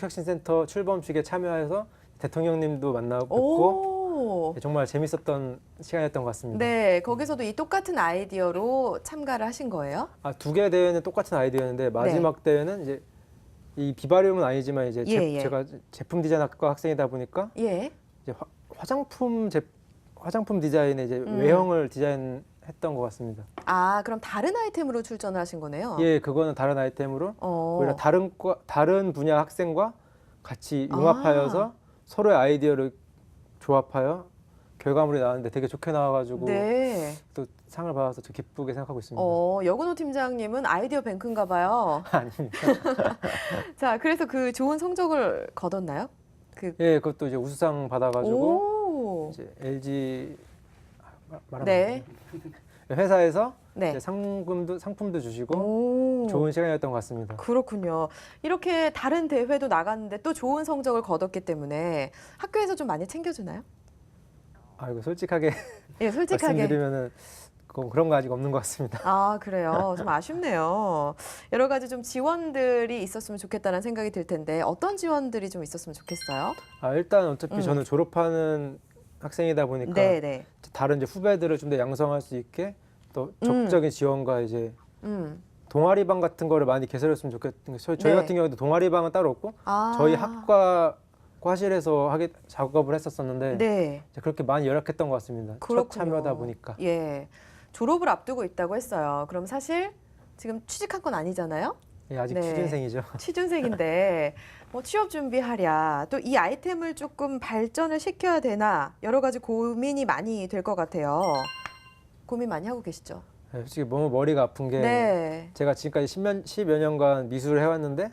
혁신센터 출범식에 참여해서 대통령님도 만나고 뵙고 오. 정말 재밌었던 시간이었던 것 같습니다. 네, 거기서도 이 똑같은 아이디어로 참가를 하신 거예요? 두 개 대회는 똑같은 아이디어였는데 마지막 대회는 이제 이 비바리움은 아니지만 이제 예, 예. 제가 제품 디자인학과 학생이다 보니까 예. 이제 화장품 디자인의 이제 외형을 디자인했던 것 같습니다. 아, 그럼 다른 아이템으로 출전을 하신 거네요? 예, 그거는 다른 아이템으로 오히려 다른 분야 학생과 같이 융합하여서 서로의 아이디어를 조합하여 결과물이 나왔는데 되게 좋게 나와가지고 네. 또 상을 받아서 저 기쁘게 생각하고 있습니다. 여근호 팀장님은 아이디어 뱅크인가 봐요. 아닙니다. 자, 그래서 그 좋은 성적을 거뒀나요? 예, 그것도 이제 우수상 받아가지고 오. 이제 LG 말하면 네. 회사에서 네. 이제 상품도 주시고 오. 좋은 시간이었던 것 같습니다. 그렇군요. 이렇게 다른 대회도 나갔는데 또 좋은 성적을 거뒀기 때문에 학교에서 좀 많이 챙겨주나요? 이거 솔직하게 예, 솔직하게. 말씀드리면은 그런 거 아직 없는 것 같습니다. 아, 그래요. 좀 아쉽네요. 여러 가지 좀 지원들이 있었으면 좋겠다는 생각이 들 텐데 어떤 지원들이 좀 있었으면 좋겠어요? 일단 어차피 저는 졸업하는 학생이다 보니까 네, 네. 다른 이제 후배들을 좀 더 양성할 수 있게 또 적극적인 지원과 이제 음. 동아리방 같은 거를 많이 개설했으면 좋겠는 게 저희 네. 같은 경우도 동아리방은 따로 없고 아. 저희 학과 과실에서 작업을 했었었는데 네. 이제 그렇게 많이 열악했던 것 같습니다. 그렇군요. 첫 참여다 보니까. 예. 졸업을 앞두고 있다고 했어요. 그럼 사실 지금 취직한 건 아니잖아요? 예, 아직 네. 취준생이죠. 취준생인데 뭐 취업 준비하랴 또 이 아이템을 조금 발전을 시켜야 되나 여러 가지 고민이 많이 될 것 같아요. 고민 많이 하고 계시죠? 예, 솔직히 너무 머리가 아픈 게 네. 제가 지금까지 10여 년간 미술을 해왔는데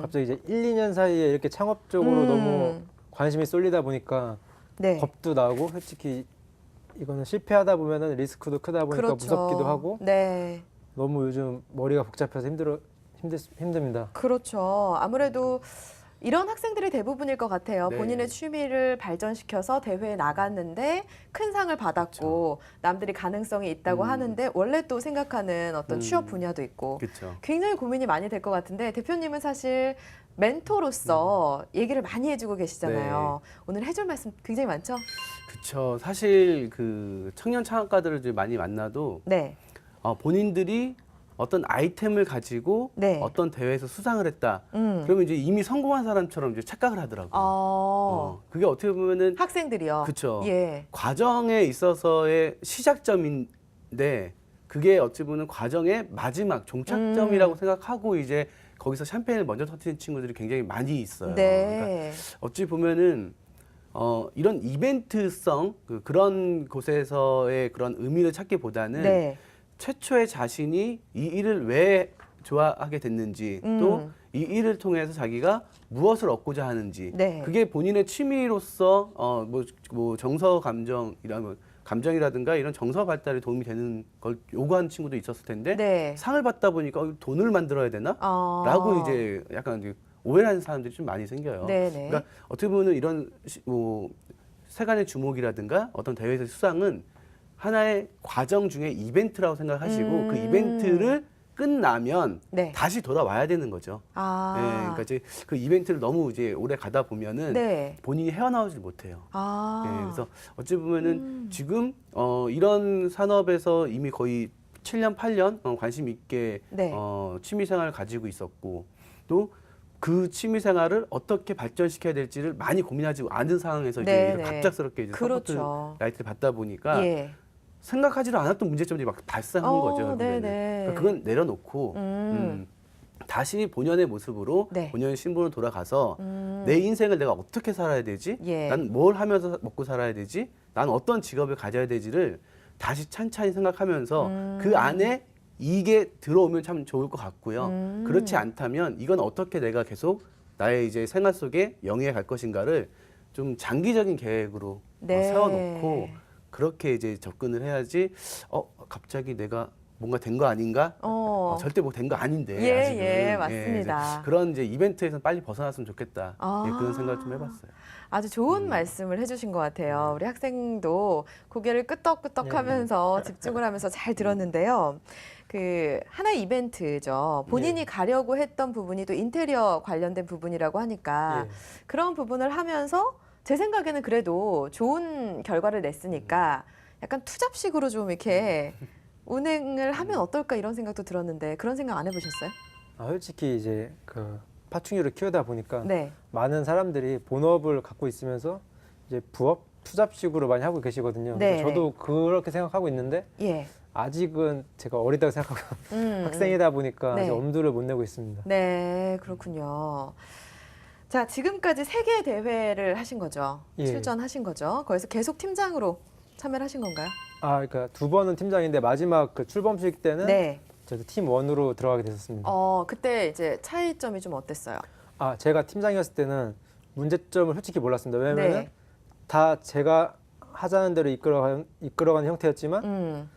갑자기 이제 1, 2년 사이에 이렇게 창업 쪽으로 너무 관심이 쏠리다 보니까 네. 겁도 나고 솔직히 이거는 실패하다 보면은 리스크도 크다 보니까 그렇죠. 무섭기도 하고 네. 너무 요즘 머리가 복잡해서 힘듭니다. 그렇죠. 아무래도 이런 학생들이 대부분일 것 같아요. 네. 본인의 취미를 발전시켜서 대회에 나갔는데 큰 상을 받았고 남들이 가능성이 있다고 하는데 원래 또 생각하는 어떤 취업 분야도 있고 그렇죠. 굉장히 고민이 많이 될 것 같은데 대표님은 사실 멘토로서 얘기를 많이 해주고 계시잖아요. 오늘 해줄 말씀 굉장히 많죠? 그렇죠. 사실 그 청년 창업가들을 이제 많이 만나도 네. 본인들이 어떤 아이템을 가지고 네. 어떤 대회에서 수상을 했다. 그러면 이제 이미 성공한 사람처럼 이제 착각을 하더라고요. 그게 어떻게 보면은 학생들이요. 그쵸. 예. 과정에 있어서의 시작점인데 그게 어찌 보면 과정의 마지막 종착점이라고 생각하고 이제 거기서 샴페인을 먼저 터뜨린 친구들이 굉장히 많이 있어요. 그러니까 네. 어찌 보면은 이런 이벤트성 그런 곳에서의 그런 의미를 찾기보다는 네. 최초의 자신이 이 일을 왜 좋아하게 됐는지 또 이 일을 통해서 자기가 무엇을 얻고자 하는지 네. 그게 본인의 취미로서 뭐 정서 감정이라든가 이런 정서 발달에 도움이 되는 걸 요구하는 친구도 있었을 텐데 네. 상을 받다 보니까 돈을 만들어야 되나? 아. 라고 이제 약간 이제 오해를 하는 사람들이 좀 많이 생겨요. 네네. 그러니까 어떻게 보면 이런 뭐 세간의 주목이라든가 어떤 대회에서 수상은 하나의 과정 중에 이벤트라고 생각하시고 그 이벤트를 끝나면 네. 다시 돌아와야 되는 거죠. 아. 네, 그러니까 이제 그 이벤트를 너무 이제 오래 가다 보면은 네. 본인이 헤어나오지 못해요. 아. 예, 그래서 어찌 보면은 지금 이런 산업에서 이미 거의 7년, 8년 관심 있게 네. 취미 생활을 가지고 있었고 또 그 취미 생활을 어떻게 발전시켜야 될지를 많이 고민하지 않은 상황에서 이제 네, 이렇게 네. 갑작스럽게 이제 그렇죠. 서포트 라이트를 받다 보니까 예. 생각하지도 않았던 문제점들이 막 발생한 거죠. 결국에는. 네네. 그러니까 그건 내려놓고 다시 본연의 모습으로 네. 본연의 신분으로 돌아가서 내 인생을 내가 어떻게 살아야 되지? 예. 난 뭘 하면서 먹고 살아야 되지? 난 어떤 직업을 가져야 되지를 다시 찬찬히 생각하면서 그 안에 이게 들어오면 참 좋을 것 같고요. 그렇지 않다면 이건 어떻게 내가 계속 나의 이제 생활 속에 영위해 갈 것인가를 좀 장기적인 계획으로 네. 세워놓고 그렇게 이제 접근을 해야지 갑자기 내가 뭔가 된 거 아닌가? 절대 뭐 된 거 아닌데 예, 아직은. 예, 맞습니다. 이제 그런 이제 이벤트에서 빨리 벗어났으면 좋겠다. 아. 예, 그런 생각을 좀 해봤어요. 아주 좋은 말씀을 해주신 것 같아요. 우리 학생도 고개를 끄덕끄덕 하면서 집중을 하면서 잘 들었는데요. 그 하나의 이벤트죠. 본인이 가려고 했던 부분이 또 인테리어 관련된 부분이라고 하니까 예. 그런 부분을 하면서 제 생각에는 그래도 좋은 결과를 냈으니까 약간 투잡식으로 좀 이렇게 운행을 하면 어떨까 이런 생각도 들었는데 그런 생각 안 해보셨어요? 솔직히 이제 그 파충류를 키우다 보니까 네. 많은 사람들이 본업을 갖고 있으면서 이제 부업, 투잡식으로 많이 하고 계시거든요. 네, 그래서 저도 그렇게 생각하고 있는데 예. 아직은 제가 어리다고 생각하고 학생이다 보니까 네. 아직 엄두를 못 내고 있습니다. 네, 그렇군요. 자, 지금까지 3개 대회를 하신 거죠? 예. 출전하신 거죠? 거기서 계속 팀장으로 참여를 하신 건가요? 그러니까 2번은 팀장인데 마지막 그 출범식 때는 네. 저도 팀 1으로 들어가게 됐었습니다. 그때 이제 차이점이 좀 어땠어요? 제가 팀장이었을 때는 문제점을 솔직히 몰랐습니다. 왜냐면 네. 다 제가 하자는 대로 이끌어가는 형태였지만 음,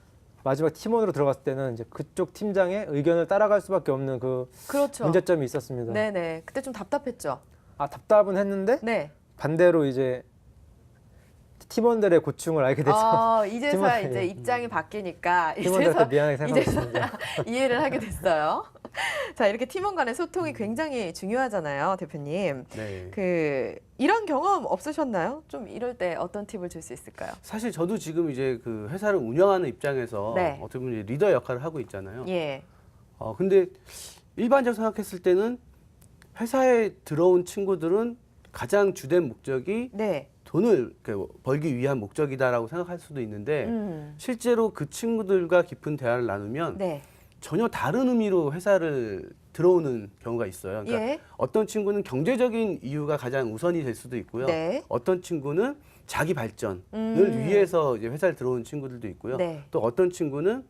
마지막 팀원으로 들어갔을 때는 이제 그쪽 팀장의 의견을 따라갈 수밖에 없는 그 그렇죠. 문제점이 있었습니다. 네네. 그때 좀 답답했죠? 답답은 했는데 네. 반대로 이제 팀원들의 고충을 알게 돼서 이제서야 팀원- 이제 입장이 바뀌니까 팀원들한테 미안하게 생각하고 이제서야 있습니다. 이해를 하게 됐어요. 자, 이렇게 팀원 간의 소통이 굉장히 중요하잖아요, 대표님. 네. 이런 경험 없으셨나요? 좀 이럴 때 어떤 팁을 줄 수 있을까요? 사실 저도 지금 이제 그 회사를 운영하는 입장에서 네. 어떻게 보면 이제 리더 역할을 하고 있잖아요. 예. 근데 일반적으로 생각했을 때는 회사에 들어온 친구들은 가장 주된 목적이 네. 돈을 벌기 위한 목적이다라고 생각할 수도 있는데 실제로 그 친구들과 깊은 대화를 나누면 네. 전혀 다른 의미로 회사를 들어오는 경우가 있어요. 그러니까 예. 어떤 친구는 경제적인 이유가 가장 우선이 될 수도 있고요. 네. 어떤 친구는 자기 발전을 위해서 이제 회사를 들어오는 친구들도 있고요. 네. 또 어떤 친구는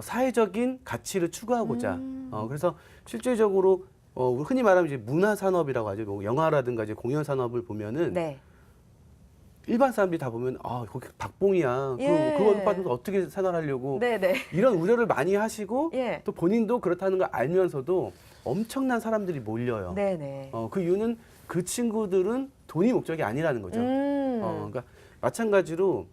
사회적인 가치를 추구하고자. 그래서 실질적으로 우리 흔히 말하면 이제 문화 산업이라고 하죠. 뭐 영화라든가 이제 공연 산업을 보면은 네. 일반 사람들이 다 보면 거기 박봉이야. 예. 그거 받으면서 어떻게 생활하려고 네네. 이런 우려를 많이 하시고 예. 또 본인도 그렇다는 걸 알면서도 엄청난 사람들이 몰려요. 네네. 그 이유는 그 친구들은 돈이 목적이 아니라는 거죠. 그러니까 마찬가지로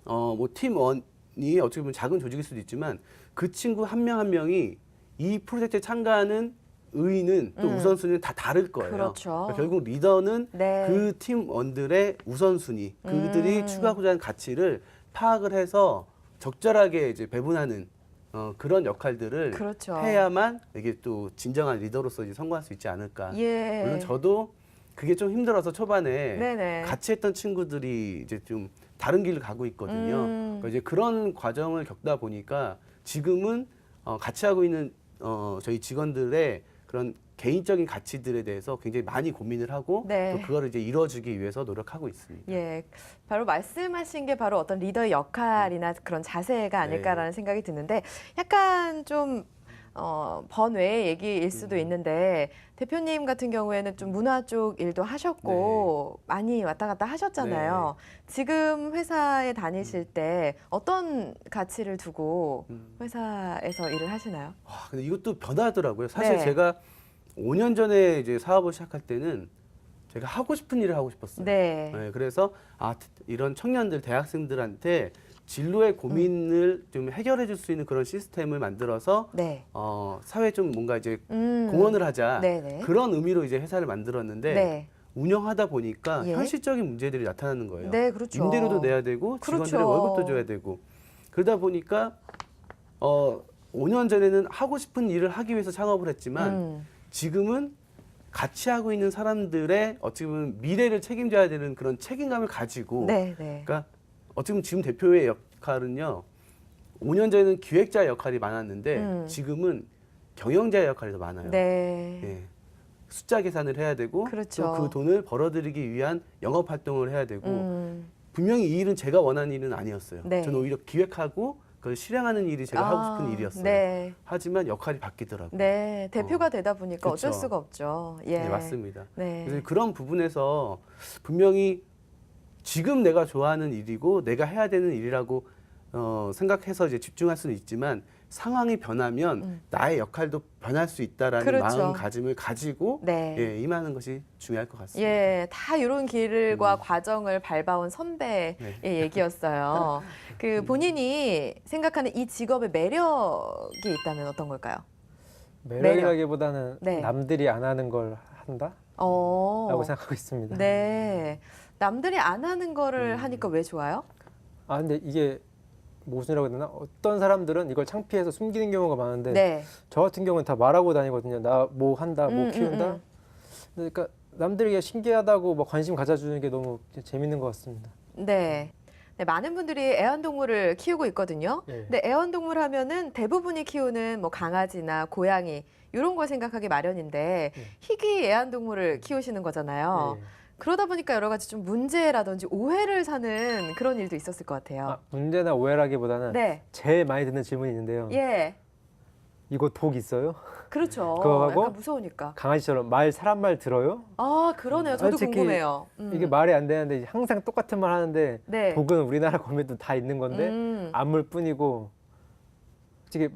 뭐 팀원이 어떻게 보면 작은 조직일 수도 있지만 그 친구 한 명 한 명이 이 프로젝트에 참가하는 의의는 또 우선순위는 다 다를 거예요. 그렇죠. 그러니까 결국 리더는 네. 그 팀원들의 우선순위, 그들이 추구하고자 하는 가치를 파악을 해서 적절하게 이제 배분하는 그런 역할들을 그렇죠. 해야만 이게 또 진정한 리더로서 이제 성공할 수 있지 않을까. 예. 물론 저도 그게 좀 힘들어서 초반에 네네. 같이 했던 친구들이 이제 좀 다른 길을 가고 있거든요. 그러니까 이제 그런 과정을 겪다 보니까 지금은 같이 하고 있는 저희 직원들의 그런 개인적인 가치들에 대해서 굉장히 많이 고민을 하고 네. 또 그거를 이제 이뤄주기 위해서 노력하고 있습니다. 예, 바로 말씀하신 게 바로 어떤 리더의 역할이나 그런 자세가 아닐까라는 생각이 드는데 약간 좀 번외의 얘기일 수도 있는데 대표님 같은 경우에는 좀 문화 쪽 일도 하셨고 많이 왔다 갔다 하셨잖아요. 지금 회사에 다니실 때 어떤 가치를 두고 회사에서 일을 하시나요? 근데 이것도 변하더라고요. 사실 네. 제가 5년 전에 이제 사업을 시작할 때는 제가 하고 싶은 일을 하고 싶었어요. 네. 그래서 이런 청년들, 대학생들한테 진로의 고민을 좀 해결해 줄 수 있는 그런 시스템을 만들어서 네. 사회에 좀 뭔가 이제 공헌을 하자. 네네. 그런 의미로 이제 회사를 만들었는데 네. 운영하다 보니까 예. 현실적인 문제들이 나타나는 거예요. 네, 그렇죠. 임대료도 내야 되고 직원들의 그렇죠. 월급도 줘야 되고 그러다 보니까 5년 전에는 하고 싶은 일을 하기 위해서 창업을 했지만 지금은 같이 하고 있는 사람들의 어떻게 보면 미래를 책임져야 되는 그런 책임감을 가지고 네, 네. 그러니까 어떻게 보면 지금 대표의 역할은요 5년 전에는 기획자 역할이 많았는데 지금은 경영자의 역할이 더 많아요. 네. 예. 숫자 계산을 해야 되고 그렇죠. 또 그 돈을 벌어들이기 위한 영업 활동을 해야 되고 분명히 이 일은 제가 원하는 일은 아니었어요. 네. 저는 오히려 기획하고 그걸 실행하는 일이 제가 하고 싶은 일이었어요. 네. 하지만 역할이 바뀌더라고요. 네, 대표가 되다 보니까 어쩔 그쵸. 수가 없죠. 예. 네, 맞습니다. 네. 그래서 그런 부분에서 분명히 지금 내가 좋아하는 일이고 내가 해야 되는 일이라고 생각해서 이제 집중할 수는 있지만 상황이 변하면 나의 역할도 변할 수 있다라는 그렇죠. 마음가짐을 가지고 네. 예, 임하는 것이 중요할 것 같습니다. 예, 다 이런 길과 과정을 밟아온 선배의 얘기였어요. 그 본인이 생각하는 이 직업의 매력이 있다면 어떤 걸까요? 매력이라기보다는 네. 남들이 안 하는 걸 한다? 어. 라고 생각하고 있습니다. 네. 남들이 안 하는 거를 하니까 왜 좋아요? 아 근데 이게 모순이라고 해야 되나? 어떤 사람들은 이걸 창피해서 숨기는 경우가 많은데 네. 저 같은 경우는 다 말하고 다니거든요. 나 뭐 한다, 뭐 키운다. 음. 그러니까 남들이 이게 신기하다고 뭐 관심 가져주는 게 너무 재밌는 것 같습니다. 네. 네, 많은 분들이 애완동물을 키우고 있거든요. 예. 근데 애완동물 하면은 대부분이 키우는 뭐 강아지나 고양이 이런 걸 생각하기 마련인데 예. 희귀 애완동물을 키우시는 거잖아요. 예. 그러다 보니까 여러 가지 좀 문제라든지 오해를 사는 그런 일도 있었을 것 같아요. 아, 문제나 오해라기보다는 네. 제일 많이 듣는 질문이 있는데요. 예. 이거 독 있어요? 그렇죠. 그거 하고 약간 무서우니까. 강아지처럼 사람 말 들어요? 아, 그러네요. 저도 솔직히 궁금해요. 이게 말이 안 되는데 항상 똑같은 말 하는데 네. 독은 우리나라 거미도 다 있는 건데 안물 뿐이고 솔직히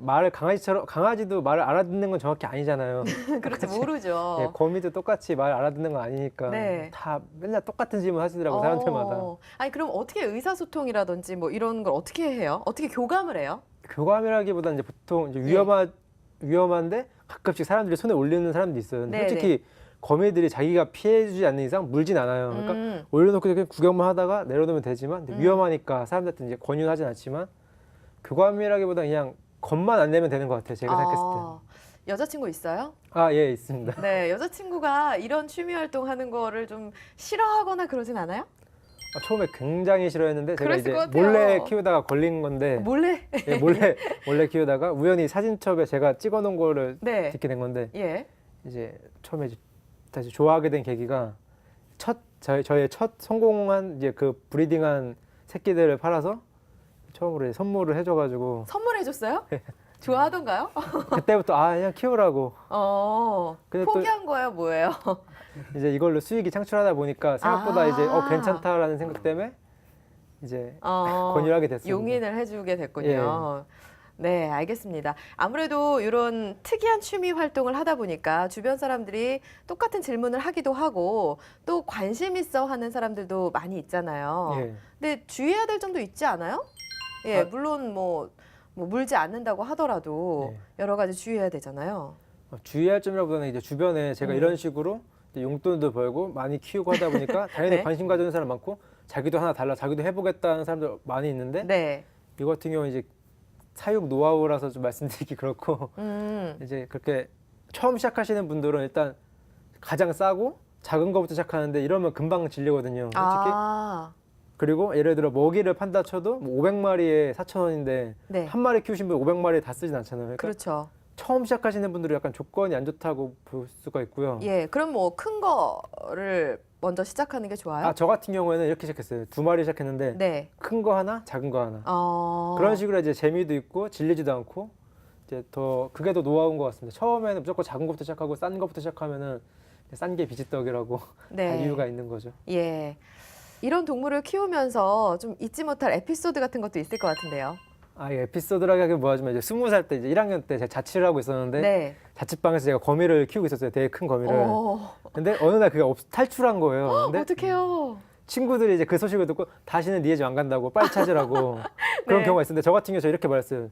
강아지도 말을 알아듣는 건 정확히 아니잖아요. 그렇죠. 모르죠. 예, 거미도 똑같이 말 알아듣는 건 아니니까 네. 다 맨날 똑같은 질문 하시더라고요. 사람들마다. 아니, 그럼 어떻게 의사소통이라든지 뭐 이런 걸 어떻게 해요? 어떻게 교감을 해요? 교감이라기보다는 이제 보통 이제 위험한데 가끔씩 사람들이 손에 올리는 사람도 있어요. 근데 네, 솔직히 거미들이 자기가 피해주지 않는 이상 물진 않아요. 그러니까 올려놓고 그냥 구경만 하다가 내려놓으면 되지만 근데 위험하니까 사람들한테 이제 권유는 하진 않지만 교감이라기보다 그냥 겁만 안 내면 되는 것 같아요. 제가 생각했을 때. 여자친구 있어요? 아, 예, 있습니다. 네, 여자친구가 이런 취미 활동하는 거를 좀 싫어하거나 그러진 않아요? 아, 처음에 굉장히 싫어했는데 제가 그랬을 이제 것 같아요. 몰래 키우다가 걸린 건데 몰래? 예, 몰래 키우다가 우연히 사진첩에 제가 찍어놓은 거를 네. 듣게 된 건데 예. 이제 처음에 이제 다시 좋아하게 된 계기가 저의 첫 성공한 이제 그 브리딩한 새끼들을 팔아서 처음으로 이제 선물을 해줘가지고 선물해줬어요? 좋아하던가요? 그때부터 그냥 키우라고. 근데 또 포기한 거예요, 뭐예요? 이제 이걸로 수익이 창출하다 보니까 생각보다 이제 괜찮다라는 생각 때문에 이제 권유를 하게 됐습니다. 용인을 해주게 됐군요. 네, 알겠습니다. 아무래도 이런 특이한 취미 활동을 하다 보니까 주변 사람들이 똑같은 질문을 하기도 하고 또 관심 있어 하는 사람들도 많이 있잖아요. 예. 근데 주의해야 될 점도 있지 않아요? 예, 아. 물론 뭐 물지 않는다고 하더라도 네. 여러 가지 주의해야 되잖아요. 주의할 점이라보다는 이제 주변에 제가 이런 식으로 이제 용돈도 벌고 많이 키우고 하다 보니까 당연히 네. 관심 가지는 사람 많고 자기도 하나 달라 자기도 해보겠다는 사람들 많이 있는데 네. 이거 같은 경우는 이제 사육 노하우라서 좀 말씀드리기 그렇고 이제 그렇게 처음 시작하시는 분들은 일단 가장 싸고 작은 거부터 시작하는데 이러면 금방 질리거든요. 솔직히. 그리고 예를 들어 먹이를 판다 쳐도 뭐 500마리에 4,000원인데 네. 한 마리 키우신 분 500마리 다 쓰진 않잖아요. 그러니까 그렇죠. 처음 시작하시는 분들은 약간 조건이 안 좋다고 볼 수가 있고요. 예, 그럼 뭐 큰 거를 먼저 시작하는 게 좋아요? 저 같은 경우에는 이렇게 시작했어요. 2마리 시작했는데 네. 큰 거 하나, 작은 거 하나. 어. 그런 식으로 이제 재미도 있고 질리지도 않고 이제 그게 더 노하우인 것 같습니다. 처음에는 무조건 작은 것부터 시작하고 싼 것부터 시작하면은 싼 게 비지떡이라고 다 네. 이유가 있는 거죠. 예. 이런 동물을 키우면서 좀 잊지 못할 에피소드 같은 것도 있을 것 같은데요. 이 에피소드라고 하긴 뭐하지만 이제 20살 때 이제 1학년 때 제가 자취를 하고 있었는데 네. 자취방에서 제가 거미를 키우고 있었어요. 되게 큰 거미를. 근데 어느 날 그게 탈출한 거예요. 근데 어떡해요. 친구들이 이제 그 소식을 듣고 다시는 네 집 안 간다고 빨리 찾으라고 그런 네. 경우가 있었는데 저 같은 경우 저 이렇게 말했어요.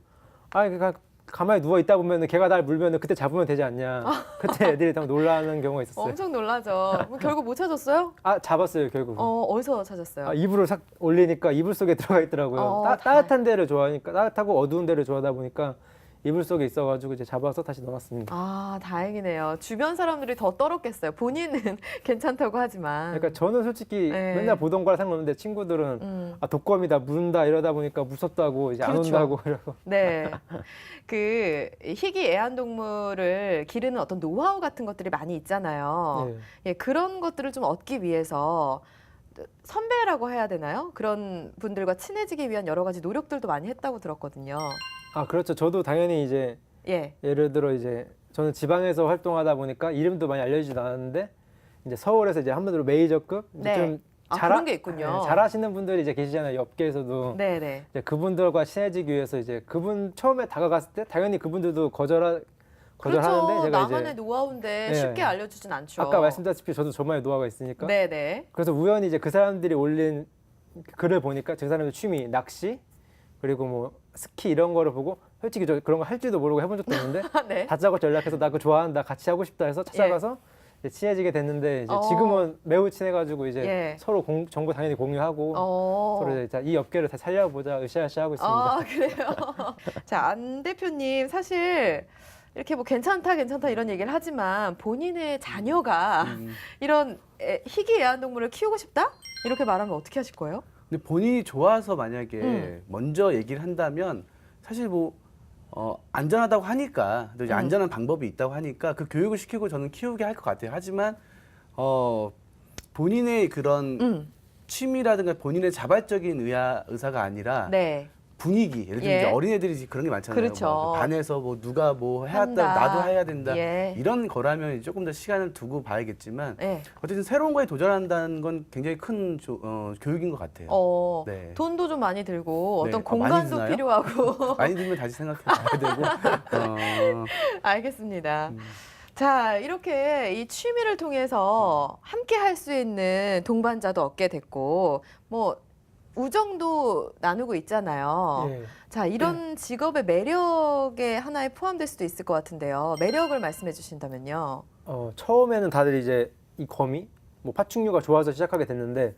가만히 누워 있다 보면은 걔가 날 물면은 그때 잡으면 되지 않냐. 그때 애들이 다 놀라는 경우가 있었어요. 엄청 놀라죠. 그럼 결국 못 찾았어요? 잡았어요 결국. 어디서 찾았어요? 이불을 싹 올리니까 이불 속에 들어가 있더라고요. 따뜻한 데를 좋아하니까 따뜻하고 어두운 데를 좋아하다 보니까 이불 속에 있어가지고 이제 잡아서 다시 넣어놨습니다. 다행이네요. 주변 사람들이 더 떨었겠어요. 본인은 괜찮다고 하지만. 그러니까 저는 솔직히 네. 맨날 보던 거라 상관없는데 친구들은 독거미다 문다 이러다 보니까 무섭다고 이제 그렇죠. 안 온다고 이러고. 네. 그 희귀 애완동물을 기르는 어떤 노하우 같은 것들이 많이 있잖아요. 네. 예, 그런 것들을 좀 얻기 위해서 선배라고 해야 되나요? 그런 분들과 친해지기 위한 여러 가지 노력들도 많이 했다고 들었거든요. 그렇죠. 저도 당연히 이제 예. 예를 들어 이제 저는 지방에서 활동하다 보니까 이름도 많이 알려지지도 않았는데 이제 서울에서 이제 한마디로 메이저급 네. 좀 그런 게 있군요. 네, 잘하시는 분들이 이제 계시잖아요. 업계에서도. 네네. 이제 그분들과 친해지기 위해서 이제 그분 처음에 다가갔을 때 당연히 그분들도 거절하는데 그렇죠. 제가 나만의 이제 노하우인데 네. 쉽게 알려주진 않죠. 아까 말씀드렸다시피 저도 저만의 노하우가 있으니까 네네. 그래서 우연히 이제 그 사람들이 올린 글을 보니까 그 사람의 취미 낚시 그리고 뭐 스키 이런 거를 보고 솔직히 저 그런 거 할 줄도 모르고 해본 적도 없는데 네. 다짜고짜 연락해서 나 그거 좋아한다 같이 하고 싶다 해서 찾아가서 이제 친해지게 됐는데 이제 어. 지금은 매우 친해가지고 이제 예. 서로 정보 당연히 공유하고 서로 이제 자, 이 업계를 다 살려보자 으쌰으쌰 하고 있습니다. 아, 그래요. 자, 안 대표님 사실 이렇게 뭐 괜찮다 이런 얘기를 하지만 본인의 자녀가 이런 희귀 애완동물을 키우고 싶다? 이렇게 말하면 어떻게 하실 거예요? 근데 본인이 좋아서 만약에 먼저 얘기를 한다면 사실 뭐 안전하다고 하니까 또 이제 안전한 방법이 있다고 하니까 그 교육을 시키고 저는 키우게 할 것 같아요. 하지만 본인의 그런 취미라든가 본인의 자발적인 의사가 아니라 네. 분위기, 예를 들면 예. 이제 어린애들이 그런 게 많잖아요. 그렇죠. 뭐 반에서 뭐 누가 뭐 해왔다, 한다. 나도 해야 된다. 예. 이런 거라면 조금 더 시간을 두고 봐야겠지만 네. 어쨌든 새로운 거에 도전한다는 건 굉장히 큰 교육인 것 같아요. 네. 돈도 좀 많이 들고 네. 어떤 많이 공간도 드나요? 필요하고. 많이 들면 다시 생각해 봐야 되고. 알겠습니다. 자, 이렇게 이 취미를 통해서 함께 할 수 있는 동반자도 얻게 됐고, 뭐, 우정도 나누고 있잖아요. 예. 자, 이런 직업의 매력에 하나에 포함될 수도 있을 것 같은데요. 매력을 말씀해 주신다면요. 처음에는 다들 이제 이 거미, 뭐 파충류가 좋아서 시작하게 됐는데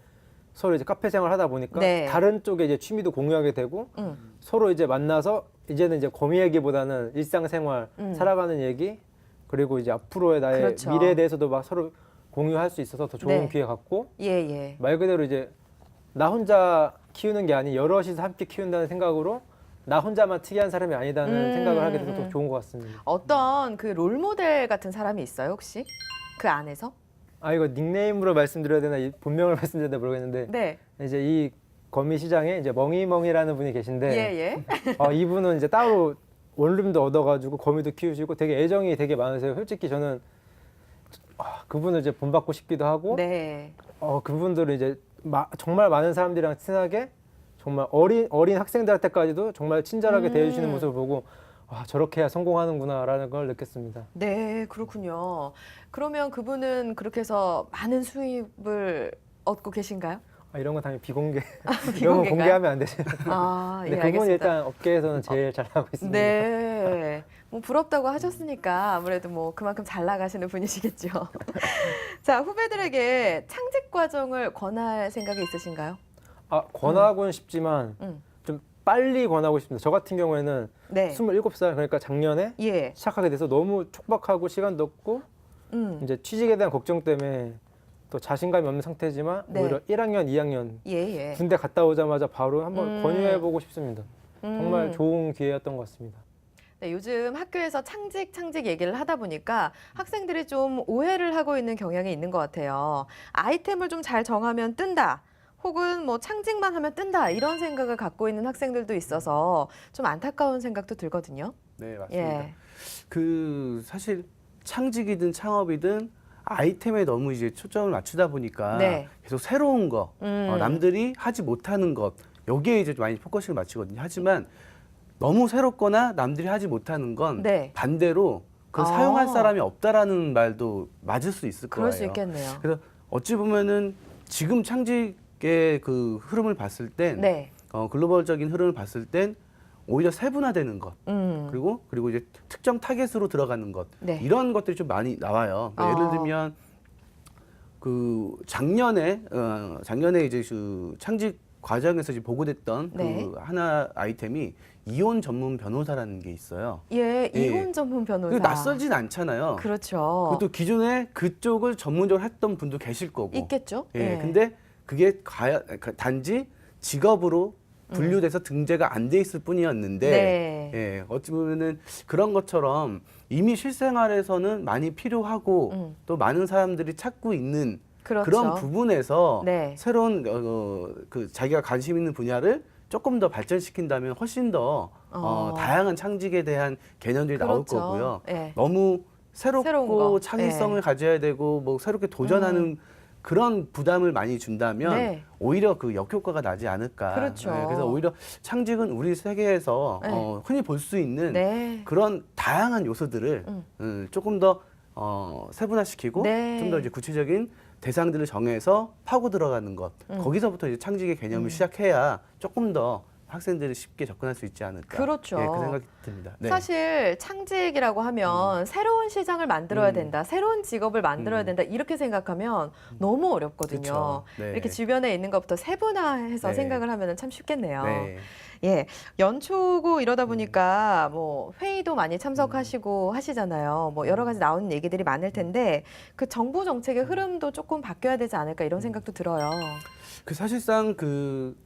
서로 이제 카페 생활 하다 보니까 네. 다른 쪽에 이제 취미도 공유하게 되고 서로 이제 만나서 이제는 이제 거미 얘기보다는 일상생활, 살아가는 얘기 그리고 이제 앞으로의 나의 그렇죠. 미래에 대해서도 막 서로 공유할 수 있어서 더 좋은 네. 기회 같고 예, 예. 말 그대로 이제 나 혼자 키우는 게 아닌 여럿이서 함께 키운다는 생각으로 나 혼자만 특이한 사람이 아니다는 생각을 하게 돼서 더 좋은 것 같습니다. 어떤 그 롤모델 같은 사람이 있어요, 혹시? 그 안에서? 아 이거 닉네임으로 말씀드려야 되나 본명을 말씀드려야 되나 모르겠는데 네. 이제 이 거미 시장에 이제 멍이멍이라는 분이 계신데 예, 예. 이분은 이제 따로 원룸도 얻어가지고 거미도 키우시고 되게 애정이 되게 많으세요. 솔직히 저는 그분을 이제 본받고 싶기도 하고 네. 그분들은 이제 정말 많은 사람들이랑 친하게 정말 어린 학생들한테까지도 정말 친절하게 대해주시는 모습을 보고 저렇게 해야 성공하는구나라는 걸 느꼈습니다. 네, 그렇군요. 그러면 그분은 그렇게 해서 많은 수입을 얻고 계신가요? 이런 건 당연히 비공개 이런 건 비공개인가요? 공개하면 안 되죠. 아, 예, 근데 그분이 알겠습니다. 일단 업계에서는 제일 잘 나가고 있습니다. 네. 뭐 부럽다고 하셨으니까 아무래도 뭐 그만큼 잘 나가시는 분이시겠죠. 자, 후배들에게 창직 과정을 권할 생각이 있으신가요? 권하고는 싶지만 좀 빨리 권하고 싶습니다. 저 같은 경우에는 네. 27살 그러니까 작년에 예. 시작하게 돼서 너무 촉박하고 시간도 없고 이제 취직에 대한 걱정 때문에 또 자신감이 없는 상태지만 네. 오히려 1학년, 2학년 예, 예. 군대 갔다 오자마자 바로 한번 권유해보고 싶습니다. 정말 좋은 기회였던 것 같습니다. 네, 요즘 학교에서 창직 얘기를 하다 보니까 학생들이 좀 오해를 하고 있는 경향이 있는 것 같아요. 아이템을 좀 잘 정하면 뜬다. 혹은 뭐 창직만 하면 뜬다. 이런 생각을 갖고 있는 학생들도 있어서 좀 안타까운 생각도 들거든요. 네, 맞습니다. 예. 사실 창직이든 창업이든 아이템에 너무 이제 초점을 맞추다 보니까 네. 계속 새로운 거, 남들이 하지 못하는 것 여기에 이제 많이 포커스를 맞추거든요. 하지만 너무 새롭거나 남들이 하지 못하는 건 네. 반대로 그걸 사용할 사람이 없다라는 말도 맞을 수 있을 거예요. 그럴 수 있겠네요. 그래서 어찌 보면은 지금 창직의 그 흐름을 봤을 땐 네. 글로벌적인 흐름을 봤을 땐 오히려 세분화되는 것 그리고 이제 특정 타겟으로 들어가는 것 네. 이런 것들이 좀 많이 나와요. 예를 들면 그 작년에 이제 그 창직 과정에서 이제 보고됐던 네. 그 하나 아이템이 이혼 전문 변호사라는 게 있어요. 예, 예. 이혼 전문 변호사. 낯설진 않잖아요. 그렇죠. 그것도 기존에 그쪽을 전문적으로 했던 분도 계실 거고. 있겠죠. 예. 근데 그게 단지 직업으로 분류돼서 등재가 안 돼 있을 뿐이었는데, 네. 예, 어찌 보면은 그런 것처럼 이미 실생활에서는 많이 필요하고 또 많은 사람들이 찾고 있는 그렇죠. 그런 부분에서 네. 새로운 그 자기가 관심 있는 분야를 조금 더 발전시킨다면 훨씬 더 다양한 창직에 대한 개념들이 나올 그렇죠. 거고요. 예. 너무 새로운 거. 새롭고 창의성을 예. 가져야 되고 뭐 새롭게 도전하는 그런 부담을 많이 준다면 네. 오히려 그 역효과가 나지 않을까. 그렇죠. 그래서 오히려 창직은 우리 세계에서 네. 흔히 볼 수 있는 네. 그런 다양한 요소들을 조금 더 세분화시키고 네. 좀 더 이제 구체적인 대상들을 정해서 파고 들어가는 것 거기서부터 이제 창직의 개념을 시작해야 조금 더 학생들이 쉽게 접근할 수 있지 않을까. 그렇죠. 예, 그 생각이 듭니다. 네. 사실 창직이라고 하면 새로운 시장을 만들어야 된다, 새로운 직업을 만들어야 된다 이렇게 생각하면 너무 어렵거든요. 그쵸. 네. 이렇게 주변에 있는 것부터 세분화해서 네. 생각을 하면 참 쉽겠네요. 네. 예, 연초고 이러다 보니까 뭐 회의도 많이 참석하시고 하시잖아요. 뭐 여러 가지 나오는 얘기들이 많을 텐데 그 정부 정책의 흐름도 조금 바뀌어야 되지 않을까 이런 생각도 들어요. 그 사실상 그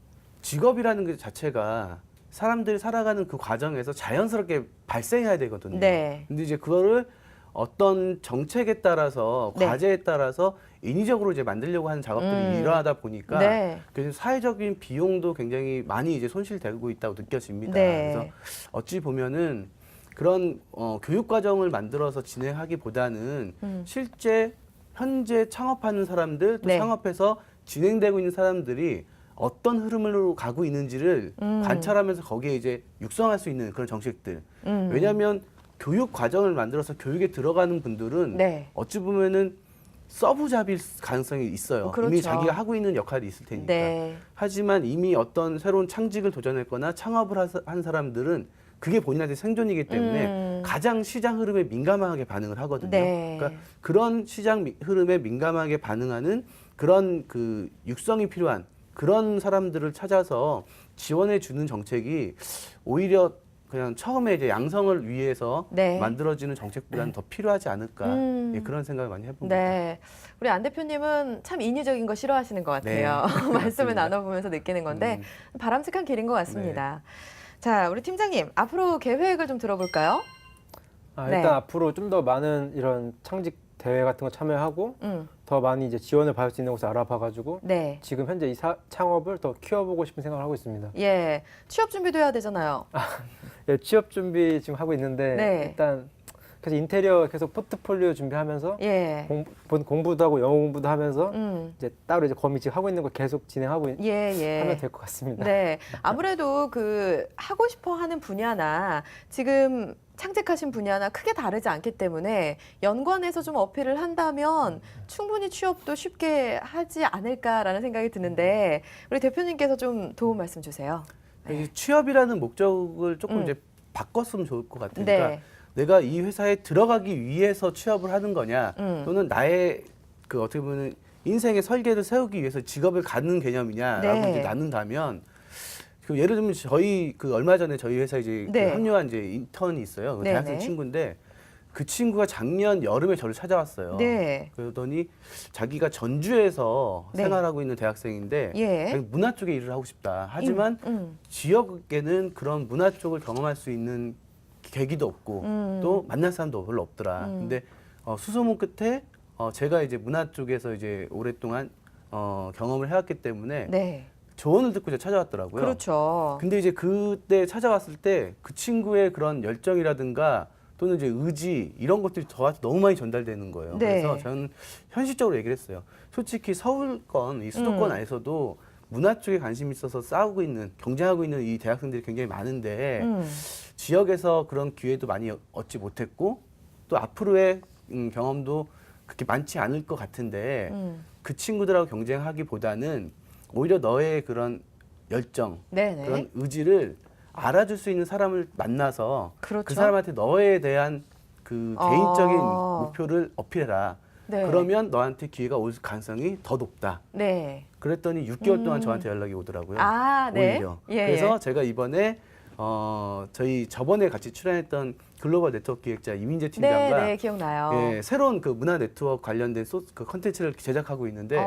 직업이라는 것 자체가 사람들이 살아가는 그 과정에서 자연스럽게 발생해야 되거든요. 네. 근데 이제 그거를 어떤 정책에 따라서 네. 과제에 따라서 인위적으로 이제 만들려고 하는 작업들이 일어나다 보니까 네. 그래서 사회적인 비용도 굉장히 많이 이제 손실되고 있다고 느껴집니다. 네. 그래서 어찌 보면은 그런 교육 과정을 만들어서 진행하기보다는 실제 현재 창업하는 사람들 또 네. 창업해서 진행되고 있는 사람들이 어떤 흐름으로 가고 있는지를 관찰하면서 거기에 이제 육성할 수 있는 그런 정책들. 왜냐하면 교육 과정을 만들어서 교육에 들어가는 분들은 네. 어찌 보면은 서브잡일 가능성이 있어요. 그렇죠. 이미 자기가 하고 있는 역할이 있을 테니까. 네. 하지만 이미 어떤 새로운 창직을 도전했거나 창업을 한 사람들은 그게 본인한테 생존이기 때문에 가장 시장 흐름에 민감하게 반응을 하거든요. 네. 그러니까 그런 시장 흐름에 민감하게 반응하는 그런 그 육성이 필요한 그런 사람들을 찾아서 지원해 주는 정책이 오히려 그냥 처음에 이제 양성을 위해서 네. 만들어지는 정책보다는 더 필요하지 않을까 예, 그런 생각을 많이 해봅니다. 네. 우리 안 대표님은 참 인위적인 거 싫어하시는 것 같아요. 네, 말씀을 맞습니다. 나눠보면서 느끼는 건데 바람직한 길인 것 같습니다. 자, 우리 팀장님 앞으로 계획을 좀 들어볼까요? 일단 네. 앞으로 좀 더 많은 이런 창직 대회 같은 거 참여하고 더 많이 이제 지원을 받을 수 있는 곳을 알아봐가지고 네. 지금 현재 이 창업을 더 키워보고 싶은 생각을 하고 있습니다. 예. 취업 준비도 해야 되잖아요. 예, 취업 준비 지금 하고 있는데 네. 일단 그래서 인테리어 계속 포트폴리오 준비하면서 예. 공부도 하고 영어 공부도 하면서 음. 이제 따로 이제 거미 지금 하고 있는 거 계속 진행하고 예, 예. 하면 될 것 같습니다. 네. 아무래도 그 하고 싶어 하는 분야나 지금 창직하신 분야나 크게 다르지 않기 때문에 연관해서 좀 어필을 한다면 충분히 취업도 쉽게 하지 않을까라는 생각이 드는데 우리 대표님께서 좀 도움 말씀 주세요. 이 취업이라는 목적을 조금 이제 바꿨으면 좋을 것 같아요. 그러니까 네. 내가 이 회사에 들어가기 위해서 취업을 하는 거냐, 또는 나의 그 어떻게 보면 인생의 설계를 세우기 위해서 직업을 갖는 개념이냐라고 네. 이제 나눈다면, 그 예를 들면 저희 그 얼마 전에 저희 회사 이제 네. 그 합류한 이제 인턴이 있어요. 그 네, 대학생 네. 친구인데 그 친구가 작년 여름에 저를 찾아왔어요. 네. 그러더니 자기가 전주에서 네. 생활하고 있는 대학생인데 예. 자기 문화 쪽에 일을 하고 싶다. 하지만 지역에는 그런 문화 쪽을 경험할 수 있는 계기도 없고 또 만날 사람도 별로 없더라. 근데 수소문 끝에 제가 이제 문화 쪽에서 이제 오랫동안 경험을 해왔기 때문에 네. 조언을 듣고 이제 찾아왔더라고요. 그렇죠. 근데 이제 그때 찾아왔을 때 그 친구의 그런 열정이라든가 또는 이제 의지 이런 것들이 저한테 너무 많이 전달되는 거예요. 네. 그래서 저는 현실적으로 얘기를 했어요. 솔직히 서울권, 이 수도권 안에서도 문화 쪽에 관심이 있어서 싸우고 있는, 경쟁하고 있는 이 대학생들이 굉장히 많은데 지역에서 그런 기회도 많이 얻지 못했고 또 앞으로의 경험도 그렇게 많지 않을 것 같은데 그 친구들하고 경쟁하기보다는 오히려 너의 그런 열정, 네네. 그런 의지를 알아줄 수 있는 사람을 만나서 그렇죠. 그 사람한테 너에 대한 그 개인적인 목표를 어필해라. 네. 그러면 너한테 기회가 올 가능성이 더 높다. 네. 그랬더니 6개월 동안 저한테 연락이 오더라고요. 아, 네. 오히려. 예, 그래서 예. 제가 이번에 저희 저번에 같이 출연했던 글로벌 네트워크 기획자 이민재 네, 팀장과 네, 기억나요. 예, 새로운 그 문화 네트워크 관련된 그 컨텐츠를 제작하고 있는데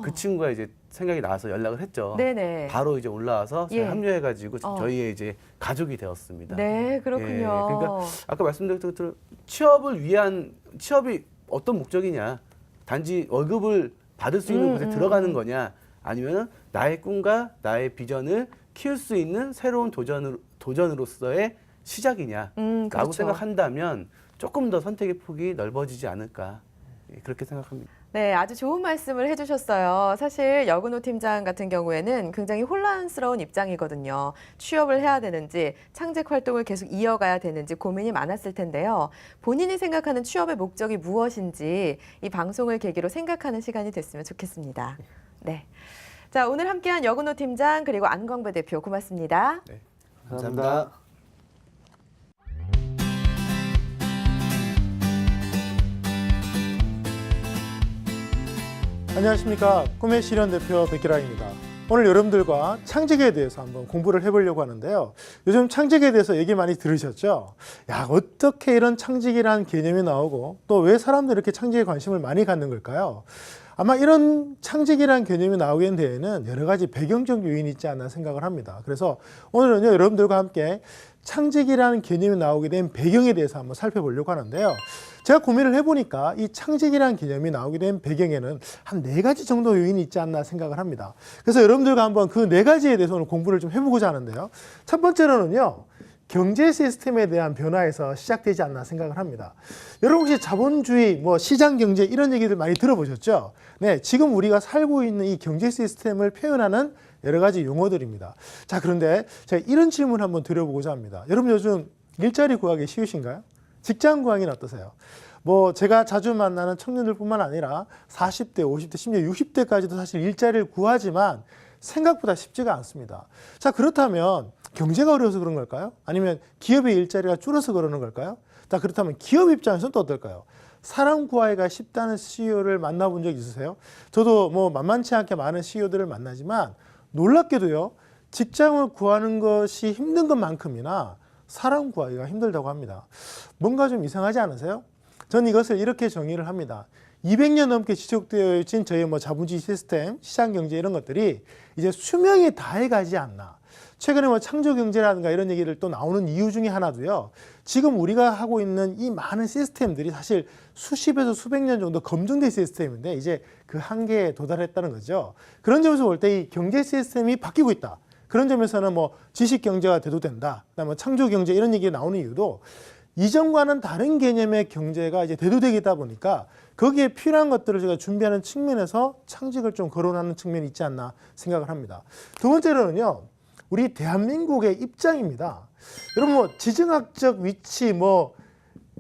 그 친구가 이제 생각이 나서 연락을 했죠. 네네. 바로 이제 올라와서 예. 합류해가지고 저희의 이제 가족이 되었습니다. 네, 그렇군요. 예, 그러니까 아까 말씀드렸던 것처럼 취업을 위한 취업이 어떤 목적이냐? 단지 월급을 받을 수 있는 곳에 들어가는 거냐? 아니면은 나의 꿈과 나의 비전을 키울 수 있는 새로운 도전으로서의 시작이냐? 라고 그렇죠. 생각한다면 조금 더 선택의 폭이 넓어지지 않을까? 예, 그렇게 생각합니다. 네, 아주 좋은 말씀을 해주셨어요. 사실 여근호 팀장 같은 경우에는 굉장히 혼란스러운 입장이거든요. 취업을 해야 되는지, 창직 활동을 계속 이어가야 되는지 고민이 많았을 텐데요. 본인이 생각하는 취업의 목적이 무엇인지 이 방송을 계기로 생각하는 시간이 됐으면 좋겠습니다. 네. 자, 오늘 함께한 여근호 팀장 그리고 안광배 대표 고맙습니다. 네. 감사합니다. 안녕하십니까. 꿈의 실현 대표 백기라입니다. 오늘 여러분들과 창직에 대해서 한번 공부를 해보려고 하는데요. 요즘 창직에 대해서 얘기 많이 들으셨죠? 야, 어떻게 이런 창직이라는 개념이 나오고 또 왜 사람들이 이렇게 창직에 관심을 많이 갖는 걸까요? 아마 이런 창직이라는 개념이 나오게 된 데에는 여러 가지 배경적 요인이 있지 않나 생각을 합니다. 그래서 오늘은요, 여러분들과 함께 창직이라는 개념이 나오게 된 배경에 대해서 한번 살펴보려고 하는데요. 제가 고민을 해보니까 이 창직이라는 개념이 나오게 된 배경에는 한 4가지 정도 요인이 있지 않나 생각을 합니다. 그래서 여러분들과 한번 그 4가지에 대해서 오늘 공부를 좀 해보고자 하는데요. 첫 번째로는요, 경제 시스템에 대한 변화에서 시작되지 않나 생각을 합니다. 여러분 혹시 자본주의, 시장 경제 이런 얘기들 많이 들어보셨죠? 네, 지금 우리가 살고 있는 이 경제 시스템을 표현하는 여러 가지 용어들입니다. 자, 그런데 제가 이런 질문을 한번 드려보고자 합니다. 여러분 요즘 일자리 구하기 쉬우신가요? 직장 구하기는 어떠세요? 제가 자주 만나는 청년들뿐만 아니라 40대, 50대, 심지어 60대까지도 사실 일자리를 구하지만 생각보다 쉽지가 않습니다. 자, 그렇다면 경제가 어려워서 그런 걸까요? 아니면 기업의 일자리가 줄어서 그러는 걸까요? 자, 그렇다면 기업 입장에서는 또 어떨까요? 사람 구하기가 쉽다는 CEO를 만나본 적 있으세요? 저도 만만치 않게 많은 CEO들을 만나지만 놀랍게도요, 직장을 구하는 것이 힘든 것만큼이나 사람 구하기가 힘들다고 합니다. 뭔가 좀 이상하지 않으세요? 전 이것을 이렇게 정의를 합니다. 200년 넘게 지속되어 있는 저희 자본주의 시스템, 시장 경제 이런 것들이 이제 수명이 다해가지 않나. 최근에 창조경제라든가 이런 얘기를 또 나오는 이유 중에 하나도요. 지금 우리가 하고 있는 이 많은 시스템들이 사실 수십에서 수백 년 정도 검증된 시스템인데 이제 그 한계에 도달했다는 거죠. 그런 점에서 볼 때 이 경제 시스템이 바뀌고 있다. 그런 점에서는 지식 경제가 돼도 된다. 그다음에 창조 경제 이런 얘기가 나오는 이유도 이전과는 다른 개념의 경제가 이제 대두되다 보니까 거기에 필요한 것들을 제가 준비하는 측면에서 창직을 좀 거론하는 측면이 있지 않나 생각을 합니다. 두 번째로는요, 우리 대한민국의 입장입니다. 여러분 지정학적 위치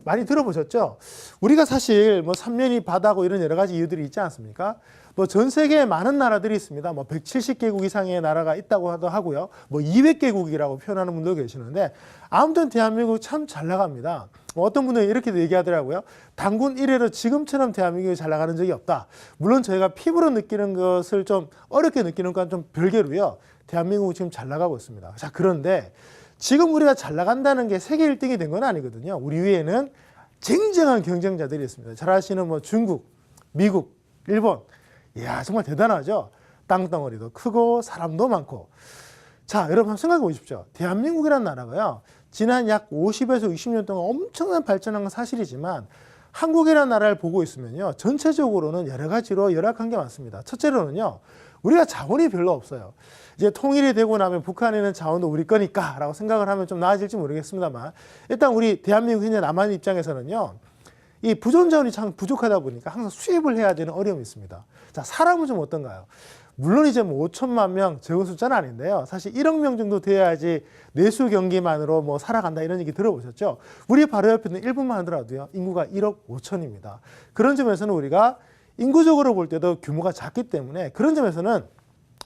많이 들어보셨죠? 우리가 사실 삼면이 바다고 이런 여러 가지 이유들이 있지 않습니까? 전 세계에 많은 나라들이 있습니다. 170개국 이상의 나라가 있다고 하고요. 200개국이라고 표현하는 분도 계시는데 아무튼 대한민국 참 잘 나갑니다. 어떤 분들은 이렇게도 얘기하더라고요. 단군 이래로 지금처럼 대한민국이 잘 나가는 적이 없다. 물론 저희가 피부로 느끼는 것을 좀 어렵게 느끼는 건 좀 별개로요. 대한민국은 지금 잘 나가고 있습니다. 자, 그런데 지금 우리가 잘 나간다는 게 세계 1등이 된 건 아니거든요. 우리 위에는 쟁쟁한 경쟁자들이 있습니다. 잘 아시는 중국, 미국, 일본. 이야, 정말 대단하죠? 땅덩어리도 크고 사람도 많고. 자, 여러분 한번 생각해 보십시오. 대한민국이라는 나라가요, 지난 약 50에서 60년 동안 엄청난 발전한 건 사실이지만 한국이라는 나라를 보고 있으면요, 전체적으로는 여러 가지로 열악한 게 많습니다. 첫째로는요, 우리가 자원이 별로 없어요. 이제 통일이 되고 나면 북한에는 자원도 우리 거니까 라고 생각을 하면 좀 나아질지 모르겠습니다만 일단 우리 대한민국 현재 남한 입장에서는요, 이 부존 자원이 참 부족하다 보니까 항상 수입을 해야 되는 어려움이 있습니다. 자, 사람은 좀 어떤가요? 물론 이제 5천만 명 적은 숫자는 아닌데요. 사실 1억 명 정도 돼야지 내수 경기만으로 살아간다 이런 얘기 들어보셨죠? 우리 바로 옆에 있는 일본만 하더라도요, 인구가 1억 5천입니다. 그런 점에서는 우리가 인구적으로 볼 때도 규모가 작기 때문에 그런 점에서는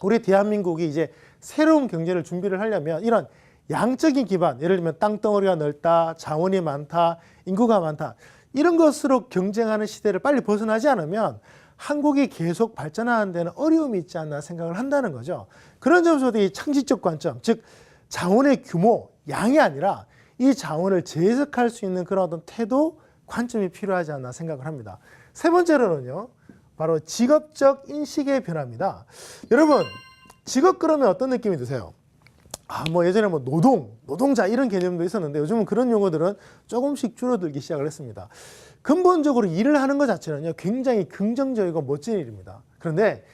우리 대한민국이 이제 새로운 경제를 준비를 하려면 이런 양적인 기반, 예를 들면 땅덩어리가 넓다, 자원이 많다, 인구가 많다, 이런 것으로 경쟁하는 시대를 빨리 벗어나지 않으면 한국이 계속 발전하는 데는 어려움이 있지 않나 생각을 한다는 거죠. 그런 점에서도 이 창직적 관점, 즉 자원의 규모, 양이 아니라 이 자원을 재해석할 수 있는 그런 어떤 태도, 관점이 필요하지 않나 생각을 합니다. 세 번째로는요, 바로 직업적 인식의 변화입니다. 여러분, 직업 그러면 어떤 느낌이 드세요? 예전에 노동자 이런 개념도 있었는데 요즘은 그런 용어들은 조금씩 줄어들기 시작을 했습니다. 근본적으로 일을 하는 것 자체는요, 굉장히 긍정적이고 멋진 일입니다. 그런데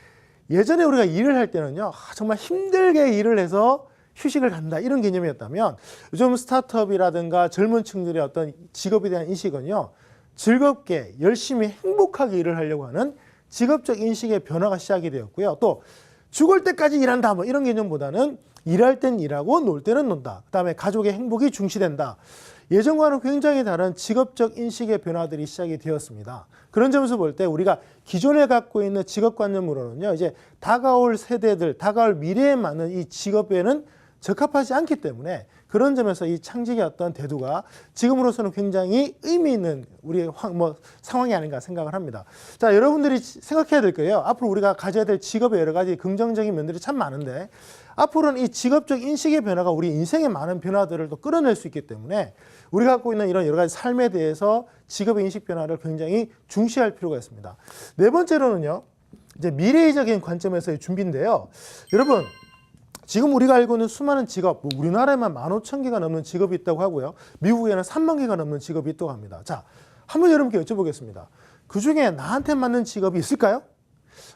예전에 우리가 일을 할 때는요, 정말 힘들게 일을 해서 휴식을 갖는다 이런 개념이었다면 요즘 스타트업이라든가 젊은 층들의 어떤 직업에 대한 인식은요, 즐겁게 열심히 행복하게 일을 하려고 하는 직업적 인식의 변화가 시작이 되었고요. 또 죽을 때까지 일한다 이런 개념보다는 일할 땐 일하고 놀 때는 논다. 그다음에 가족의 행복이 중시된다. 예전과는 굉장히 다른 직업적 인식의 변화들이 시작이 되었습니다. 그런 점에서 볼 때 우리가 기존에 갖고 있는 직업관념으로는요, 이제 다가올 세대들, 다가올 미래에 맞는 이 직업에는 적합하지 않기 때문에 그런 점에서 이 창직의 어떤 대두가 지금으로서는 굉장히 의미 있는 우리의 상황이 아닌가 생각을 합니다. 자, 여러분들이 생각해야 될 거예요. 앞으로 우리가 가져야 될 직업의 여러 가지 긍정적인 면들이 참 많은데 앞으로는 이 직업적 인식의 변화가 우리 인생의 많은 변화들을 또 끌어낼 수 있기 때문에 우리가 갖고 있는 이런 여러 가지 삶에 대해서 직업의 인식 변화를 굉장히 중시할 필요가 있습니다. 네 번째로는요, 이제 미래적인 관점에서의 준비인데요. 여러분, 지금 우리가 알고 있는 수많은 직업, 우리나라에만 15,000개가 넘는 직업이 있다고 하고요. 미국에는 3만 개가 넘는 직업이 있다고 합니다. 자, 한번 여러분께 여쭤보겠습니다. 그중에 나한테 맞는 직업이 있을까요?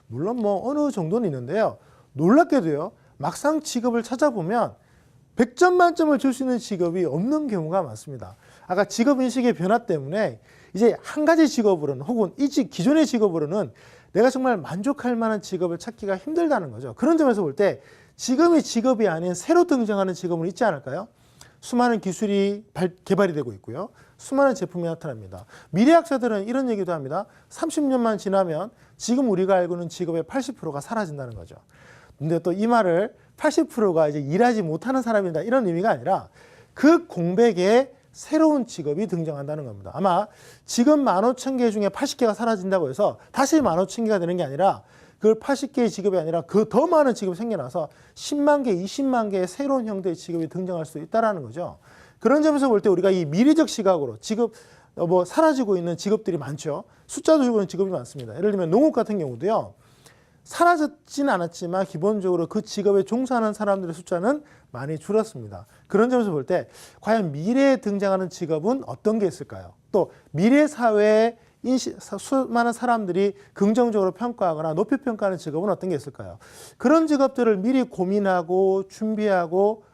물론 어느 정도는 있는데요. 놀랍게도요, 막상 직업을 찾아보면 100점 만점을 줄 수 있는 직업이 없는 경우가 많습니다. 아까 직업인식의 변화 때문에 이제 한 가지 직업으로는 혹은 기존의 직업으로는 내가 정말 만족할 만한 직업을 찾기가 힘들다는 거죠. 그런 점에서 볼 때 지금의 직업이 아닌 새로 등장하는 직업은 있지 않을까요? 수많은 기술이 개발이 되고 있고요. 수많은 제품이 나타납니다. 미래학자들은 이런 얘기도 합니다. 30년만 지나면 지금 우리가 알고 있는 직업의 80%가 사라진다는 거죠. 근데 또 이 말을 80%가 이제 일하지 못하는 사람이다 이런 의미가 아니라 그 공백에 새로운 직업이 등장한다는 겁니다. 아마 지금 15,000개 중에 80개가 사라진다고 해서 다시 15,000개가 되는 게 아니라 그 80개의 직업이 아니라 그 더 많은 직업이 생겨나서 10만 개, 20만 개의 새로운 형태의 직업이 등장할 수 있다는 거죠. 그런 점에서 볼 때 우리가 이 미래적 시각으로 직업 사라지고 있는 직업들이 많죠. 숫자도 주고 있는 직업이 많습니다. 예를 들면 농업 같은 경우도요. 사라졌지는 않았지만 기본적으로 그 직업에 종사하는 사람들의 숫자는 많이 줄었습니다. 그런 점에서 볼 때 과연 미래에 등장하는 직업은 어떤 게 있을까요? 또 미래 사회에 수많은 사람들이 긍정적으로 평가하거나 높이 평가하는 직업은 어떤 게 있을까요? 그런 직업들을 미리 고민하고 준비하고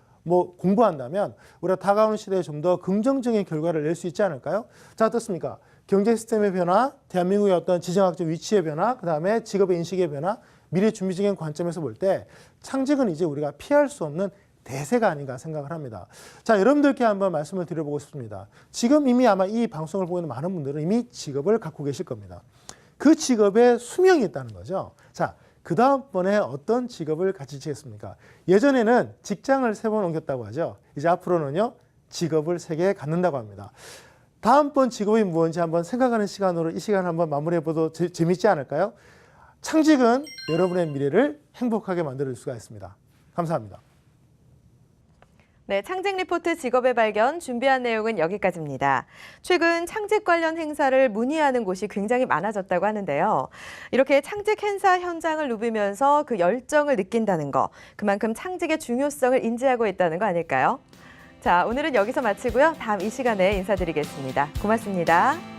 공부한다면 우리가 다가오는 시대에 좀 더 긍정적인 결과를 낼 수 있지 않을까요? 자, 어떻습니까? 경제 시스템의 변화, 대한민국의 어떤 지정학적 위치의 변화, 그다음에 직업의 인식의 변화, 미래 준비적인 관점에서 볼 때 창직은 이제 우리가 피할 수 없는 대세가 아닌가 생각을 합니다. 자, 여러분들께 한번 말씀을 드려보고 싶습니다. 지금 이미 아마 이 방송을 보고 있는 많은 분들은 이미 직업을 갖고 계실 겁니다. 그 직업에 수명이 있다는 거죠. 자, 그 다음번에 어떤 직업을 가지시겠습니까? 예전에는 직장을 3번 옮겼다고 하죠. 이제 앞으로는요, 직업을 3개 갖는다고 합니다. 다음번 직업이 무엇인지 한번 생각하는 시간으로 이 시간을 한번 마무리해봐도 재밌지 않을까요? 창직은 여러분의 미래를 행복하게 만들 수가 있습니다. 감사합니다. 네, 창직 리포트 직업의 발견 준비한 내용은 여기까지입니다. 최근 창직 관련 행사를 문의하는 곳이 굉장히 많아졌다고 하는데요. 이렇게 창직 행사 현장을 누비면서 그 열정을 느낀다는 거, 그만큼 창직의 중요성을 인지하고 있다는 거 아닐까요? 자, 오늘은 여기서 마치고요. 다음 이 시간에 인사드리겠습니다. 고맙습니다.